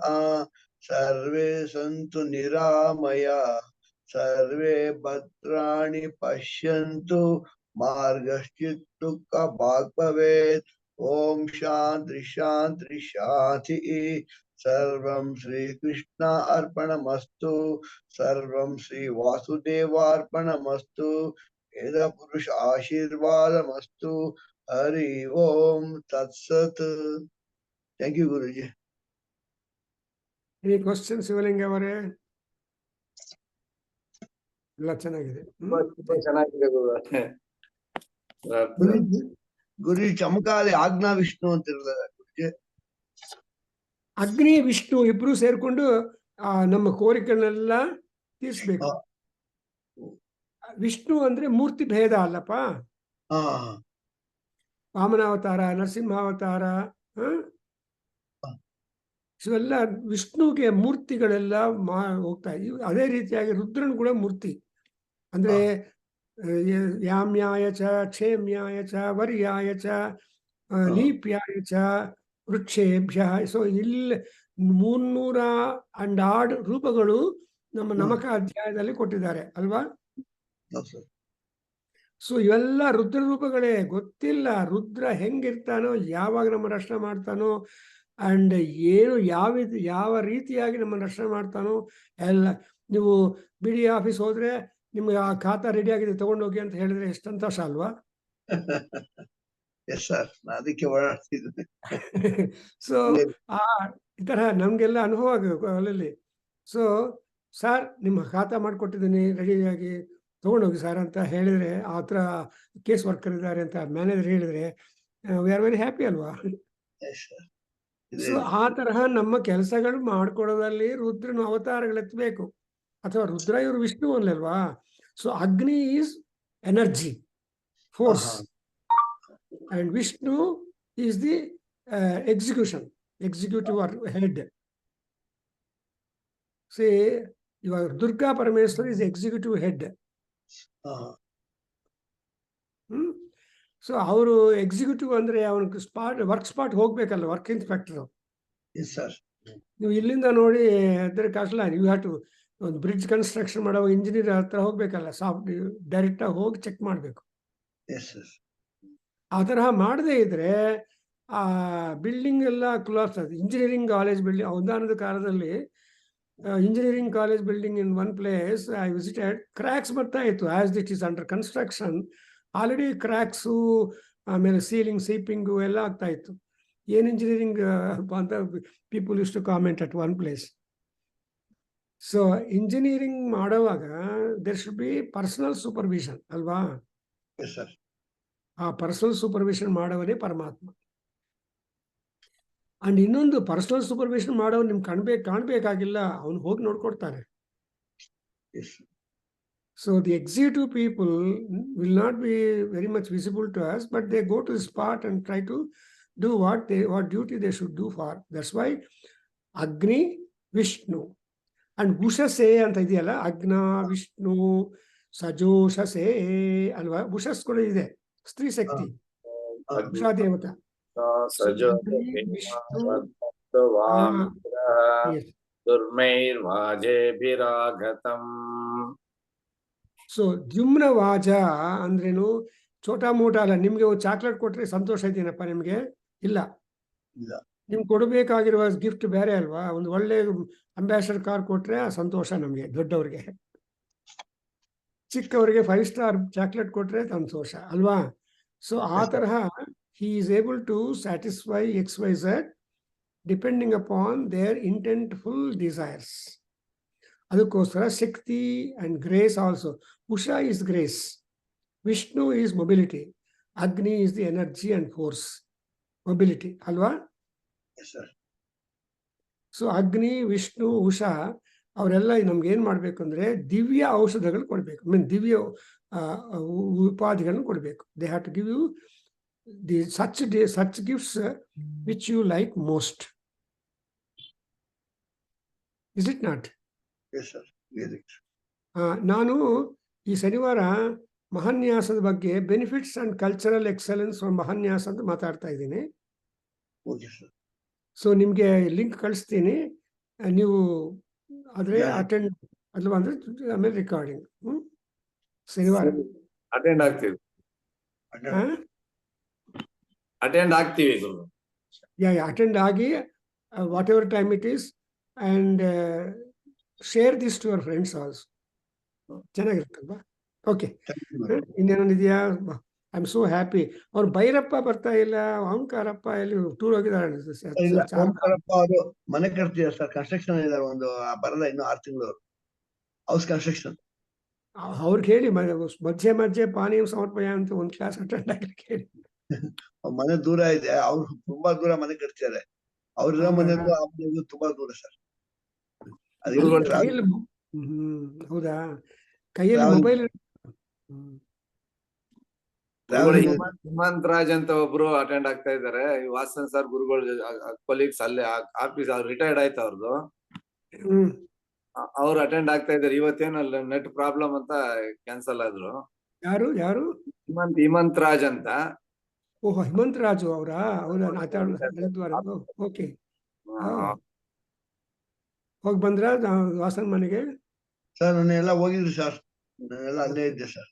Sarve santu niramaya. Sarve bhadrani pashyantu. Margashchit dukkha bhag bhavet. Om Shantri Shantri Shanti. Sarvam Shri Krishna Arpanamastu. Sarvam Shri Vasudeva Arpanamastu. Veda Purusha Ashirvadamastu. Hari Om Tat Sat. Thank you, Guruji. Any questions, Sivalinga ಅವರೇ? ಎಲ್ಲ ಚೆನ್ನಾಗಿದೆ. ತುಂಬಾ ಚೆನ್ನಾಗಿದೆ ಗುರುಗಳೇ. ಗುರುಜಿ ಚಮಕಾಲಿ ಆಜ್ಞಾ ವಿಷ್ಣು ಅಂತ ಇರ್ತಾರೆ ಗುರುಜಿ. ಅಗ್ನಿ ವಿಷ್ಣು ಇಬ್ರು ಸೇರ್ಕೊಂಡು ನಮ್ಮ ಕೋರಿಕೆಗಳನ್ನೆಲ್ಲ ತೀರ್ಸ್ಬೇಕು. ವಿಷ್ಣು ಅಂದ್ರೆ ಮೂರ್ತಿ ಭೇದ ಅಲ್ಲಪ್ಪ. ವಾಮನಾವತಾರ, ನರಸಿಂಹಾವತಾರ, ಇವೆಲ್ಲ ವಿಷ್ಣುಗೆ ಮೂರ್ತಿಗಳೆಲ್ಲ ಹೋಗ್ತಾ ಇವೆ. ಅದೇ ರೀತಿಯಾಗಿ ರುದ್ರನ್ ಕೂಡ ಮೂರ್ತಿ ಅಂದ್ರೆ ಯಾಮ್ಯಾಯ ಚ ಕ್ಷೇಮ್ಯಾಯ ಚ ವರ್ಯಾಯ ಚ ಲೀಪ್ಯಾಯ ಚ ವೃಕ್ಷೇಭ್ಯ. ಸೊ ಇಲ್ಲಿ 300 ರೂಪಗಳು ನಮ್ಮ ನಮಕ ಅಧ್ಯಾಯದಲ್ಲಿ ಕೊಟ್ಟಿದ್ದಾರೆ ಅಲ್ವಾ? ಸೊ ಇವೆಲ್ಲ ರುದ್ರ ರೂಪಗಳೇ. ಗೊತ್ತಿಲ್ಲ ರುದ್ರ ಹೆಂಗಿರ್ತಾನೋ, ಯಾವಾಗ ನಮ್ಮ ರಕ್ಷಣೆ ಮಾಡ್ತಾನೋ, ಅಂಡ್ ಏನು ಯಾವ ರೀತಿಯಾಗಿ ನಮ್ಮನ್ನು ರಕ್ಷಣೆ ಮಾಡ್ತಾನೋ ಎಲ್ಲ. ನೀವು ಬಿಡಿ ಆಫೀಸ್ ಹೋದ್ರೆ ನಿಮ್ಗೆ ಆ ಖಾತಾ ರೆಡಿ ಆಗಿದೆ ತಗೊಂಡೋಗಿ ಅಂತ ಹೇಳಿದ್ರೆ ಎಷ್ಟು ಸಂತೋಷ ಅಲ್ವಾ? ಅದಕ್ಕೆ ಓಡಾಡ್ತಿದ್ದೆ. ಸೊ ಈ ತರ ನಮ್ಗೆಲ್ಲ ಅನುಭವ ಆಗಬೇಕು ಅಲ್ಲಲ್ಲಿ. ಸೊ ಸರ್ ನಿಮ್ಮ ಖಾತಾ ಮಾಡಿಕೊಟ್ಟಿದ್ದೀನಿ ರೆಡಿಯಾಗಿ ತಗೊಂಡೋಗಿ ಸರ್ ಅಂತ ಹೇಳಿದ್ರೆ, ಆ ಥರ ಕೇಸ್ ವರ್ಕರ್ ಇದ್ದಾರೆ ಅಂತ ಮ್ಯಾನೇಜರ್ ಹೇಳಿದ್ರೆ ವಿ ಆರ್ ವೆರಿ ಹ್ಯಾಪಿ ಅಲ್ವಾ? ಸೊ ಆ ತರಹ ನಮ್ಮ ಕೆಲಸಗಳು ಮಾಡ್ಕೊಡೋದಲ್ಲಿ ರುದ್ರನ ಅವತಾರಗಳೆತ್ತಬೇಕು. ಅಥವಾ ರುದ್ರ ಇವರು ವಿಷ್ಣು ಅಲ್ವಾ? So Agni is energy, force, and Vishnu is the executive head. Say ಇವಾಗ Durga Parameshwar is executive head. So ಅವರು ಎಕ್ಸಿಕ್ಯೂಟಿವ್ ಅಂದ್ರೆ ಅವನ ವರ್ಕ್ ಸ್ಪಾಟ್ ಹೋಗ್ಬೇಕಲ್ಲ, ವರ್ಕ್ ಇನ್ಸ್ಪೆಕ್ಟರ್. ನೀವು ಇಲ್ಲಿಂದ ನೋಡಿ ಅದ್ರ ಕಷ್ಟ. ಯು ಹ್ಯಾವ್ ಟು ಒಂದು ಬ್ರಿಡ್ಜ್ ಕನ್ಸ್ಟ್ರಕ್ಷನ್ ಮಾಡೋ ಇಂಜಿನಿಯರ್ ಹತ್ರ ಹೋಗ್ಬೇಕಲ್ಲ, ಡೈರೆಕ್ಟ್ ಆಗಿ ಹೋಗಿ ಚೆಕ್ ಮಾಡಬೇಕು. ಆ ತರಹ ಮಾಡದೇ ಇದ್ರೆ ಆ ಬಿಲ್ಡಿಂಗ್ ಎಲ್ಲ ಕ್ಲಾಸ್. ಇಂಜಿನಿಯರಿಂಗ್ ಕಾಲೇಜ್ ಬಿಲ್ಡಿಂಗ್ ಒಂದಾನದ ಕಾಲದಲ್ಲಿ engineering college building in one place I visited, cracks ಬರ್ತಾ ಇತ್ತು. As it is under construction already cracks, ಆಮೇಲೆ ಸೀಲಿಂಗ್ ಸೀಪಿಂಗು ಎಲ್ಲ ಆಗ್ತಾ ಇತ್ತು. ಏನ್ ಇಂಜಿನಿಯರಿಂಗ್ ಅಂತ people use to comment at one place. So engineering ಮಾಡುವಾಗ there should be personal supervision ಅಲ್ವಾ? ಆ ಪರ್ಸನಲ್ ಸೂಪರ್ವಿಷನ್ ಮಾಡೋವನೇ ಪರಮಾತ್ಮ. ಅಂಡ್ ಇನ್ನೊಂದು, ಪರ್ಸನಲ್ ಸೂಪರ್ವಿಷನ್ ಮಾಡೋರು ನಿಮ್ಗೆ ಕಾಣ್ಬೇಕಾಗಿಲ್ಲ, ಅವನು ಹೋಗಿ ನೋಡ್ಕೊಡ್ತಾನೆ. So the executive people will not be very much visible to us, but they go to the spot and try to do what duty they should do for. That's why Agni Vishnu and Ushase anta ideyalla, Agna Vishnu Sajoshase alva. Ushas kuda ide, Stree Shakti, Usha ದೇವತಾ. ದುರ್ಮೈರ್ವಾಜೇಭಿರಾಗತಂ. So ದ್ಯುಮ್ನ ವಾಜ ಅಂದ್ರೇನು? ಚೋಟಾ ಮೋಟ ಅಲ್ಲ. ನಿಮ್ಗೆ ಒಂದು chocolate ಕೊಟ್ರೆ ಸಂತೋಷ ಇದೆಯೇನಪ್ಪ ನಿಮ್ಗೆ? ಇಲ್ಲ. ಇಲ್ಲ. ನಿಮ್ಗೆ ಕೊಡಬೇಕಾಗಿರುವ ಗಿಫ್ಟ್ ಬೇರೆ ಅಲ್ವಾ? ಒಂದು ಒಳ್ಳೆ ಅಂಬಾಸಿಡರ್ ಕಾರ್ ಕೊಟ್ರೆ ಆ ಸಂತೋಷ ನಮ್ಗೆ, ದೊಡ್ಡವ್ರಿಗೆ. ಚಿಕ್ಕವರಿಗೆ 5 ಸ್ಟಾರ್ ಚಾಕ್ಲೇಟ್ ಕೊಟ್ರೆ ಸಂತೋಷ ಅಲ್ವಾ? ಸೊ ಆ ತರಹ he is able to satisfy XYZ depending upon their intentful desires. ಅದಕ್ಕೋಸ್ಕರ ಶಕ್ತಿ and grace also. Usha is grace, Vishnu is mobility, ಅಗ್ನಿ is the energy and force, mobility ಅಲ್ವಾ? Yes, sir. ಸೊ ಅಗ್ನಿ, ವಿಷ್ಣು, ಉಷಾ ಅವರೆಲ್ಲ ನಮ್ಗೆ ಏನ್ ಮಾಡ್ಬೇಕು ಅಂದ್ರೆ ದಿವ್ಯ ಔಷಧಗಳು ಕೊಡ್ಬೇಕು. ಮೀನ್ ದಿವ್ಯ ಉಪಾಧಿಗಳನ್ನು ಕೊಡ್ಬೇಕು. They have to give you such gifts which you like most. Is it not? Yes, sir. Very. ನಾನು ಈ ಶನಿವಾರ ಮಹಾನ್ಯಾಸದ ಬಗ್ಗೆ ಬೆನಿಫಿಟ್ಸ್ ಅಂಡ್ ಕಲ್ಚರಲ್ ಎಕ್ಸಲೆನ್ಸ್ ಮಹಾನ್ಯಾಸ ಅಂತ ಮಾತಾಡ್ತಾ ಇದ್ದೀನಿ. Okay, sir. ಸೊ ನಿಮ್ಗೆ ಲಿಂಕ್ ಕಳಿಸ್ತೀನಿ, ನೀವು ಆದ್ರೆ ಅಟೆಂಡ್ ಅಲ್ವಾ ಅಂದ್ರೆ ಆಮೇಲೆ ರೆಕಾರ್ಡಿಂಗ್ ಶನಿವಾರ ಅಟೆಂಡ್ ಆಗ್ತೀವಿ. ಅಟೆಂಡ್ ಆಗ್ತೀವಿ ಗುರು. ಅಟೆಂಡ್ ಆಗಿ what ever time it is and share this to your friends also. ಚೆನ್ನಾಗಿರುತ್ತಲ್ವಾ? ಓಕೆ, ಇನ್ನೇನಿದೆಯಾ? I am so happy. ಅವ್ರು ಭೈರಪ್ಪ ಬರ್ತಾ ಇಲ್ಲ, ಓಂಕಾರಪ್ಪ ಎಲ್ಲಿ ಟೂರ್ ಹೋಗಿದ್ದಾರೆ. ಓಂಕಾರಪ್ಪ ಅವರು ಮನೆ ಕಟ್ತಿದ್ದಾರೆ ಸರ್, ಕನ್ಸ್ಟ್ರಕ್ಷನ್ ಇದ್ದಾರೆ. ಒಂದು ಬರಲ್ಲ ಇನ್ನು 6 ತಿಂಗಳು ಹೌಸ್ ಕನ್ಸ್ಟ್ರಕ್ಷನ್. ಅವ್ರಿಗೆ ಹೇಳಿ ಮಧ್ಯೆ ಮಧ್ಯೆ ಪಾನೀಯ ಸಮರ್ಪಯ ಅಂತ ಒಂದು ಕ್ಲಾಸ್ ಅಟೆಂಡ್ ಆಗ್ಲಿಕ್ಕೆ ಹೇಳಿ. ಮನೆ ದೂರ ಇದೆ, ಅವ್ರು ತುಂಬಾ ದೂರ ಮನೆ ಕಟ್ತಿದ್ದಾರೆ. ಅವ್ರ ಮನೆಗೂ ಆ ಮನೆಗೂ ತುಂಬಾ ದೂರ ಸರ್. ಹೌದಾ? ಕೈಯಲ್ಲಿ ಮೊಬೈಲ್. ಹಿಮಂತ್ ರಾಜ್ ಅಂತ ಒಬ್ರು ಅಟೆಂಡ್ ಆಗ್ತಾ ಇದ್ದಾರೆ. ವಾಸನ್ ಸರ್ ಗುರುಗಳು ಕೊಲೀಗ್ಸ್ ಅಲ್ಲೇ ಆಫೀಸ್, ಅವ್ರು ರಿಟೈರ್ಡ್ ಆಯ್ತು ಅವ್ರದ್ದು. ಅವ್ರು ಅಟೆಂಡ್ ಆಗ್ತಾ ಇದ್ದಾರೆ. ಇವತ್ತೇನಲ್ಲ ನೆಟ್ ಪ್ರಾಬ್ಲಮ್ ಅಂತ ಕ್ಯಾನ್ಸಲ್ ಆದ್ರು. ಯಾರು? ಹಿಮಂತ್ ರಾಜ್ ಅಂತ. ಓಹ್, ಹಿಮಂತ್ ರಾಜು ಅವರಾ? ಓಕೆ. ಹೋಗಿ ಬಂದ್ರ ವಾಸನ್ ಮನೆಗೆ? ಸರ್ ನಾನು ಎಲ್ಲ ಹೋಗಿದ್ರಿ ಸರ್, ನಾನೆಲ್ಲ ಅಲ್ಲೇ ಇದ್ದೆ ಸರ್.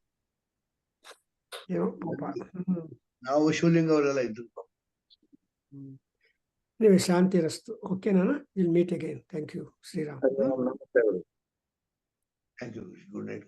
ನಾವು ಶಿವಲಿಂಗ ಅವರೆಲ್ಲ ಇದ್ರು. ನೀವು ಶಾಂತಿ ರಸ್ತು. ಓಕೆ, ನಾನು will meet again. Thank you Shriram. Thank you. Good night.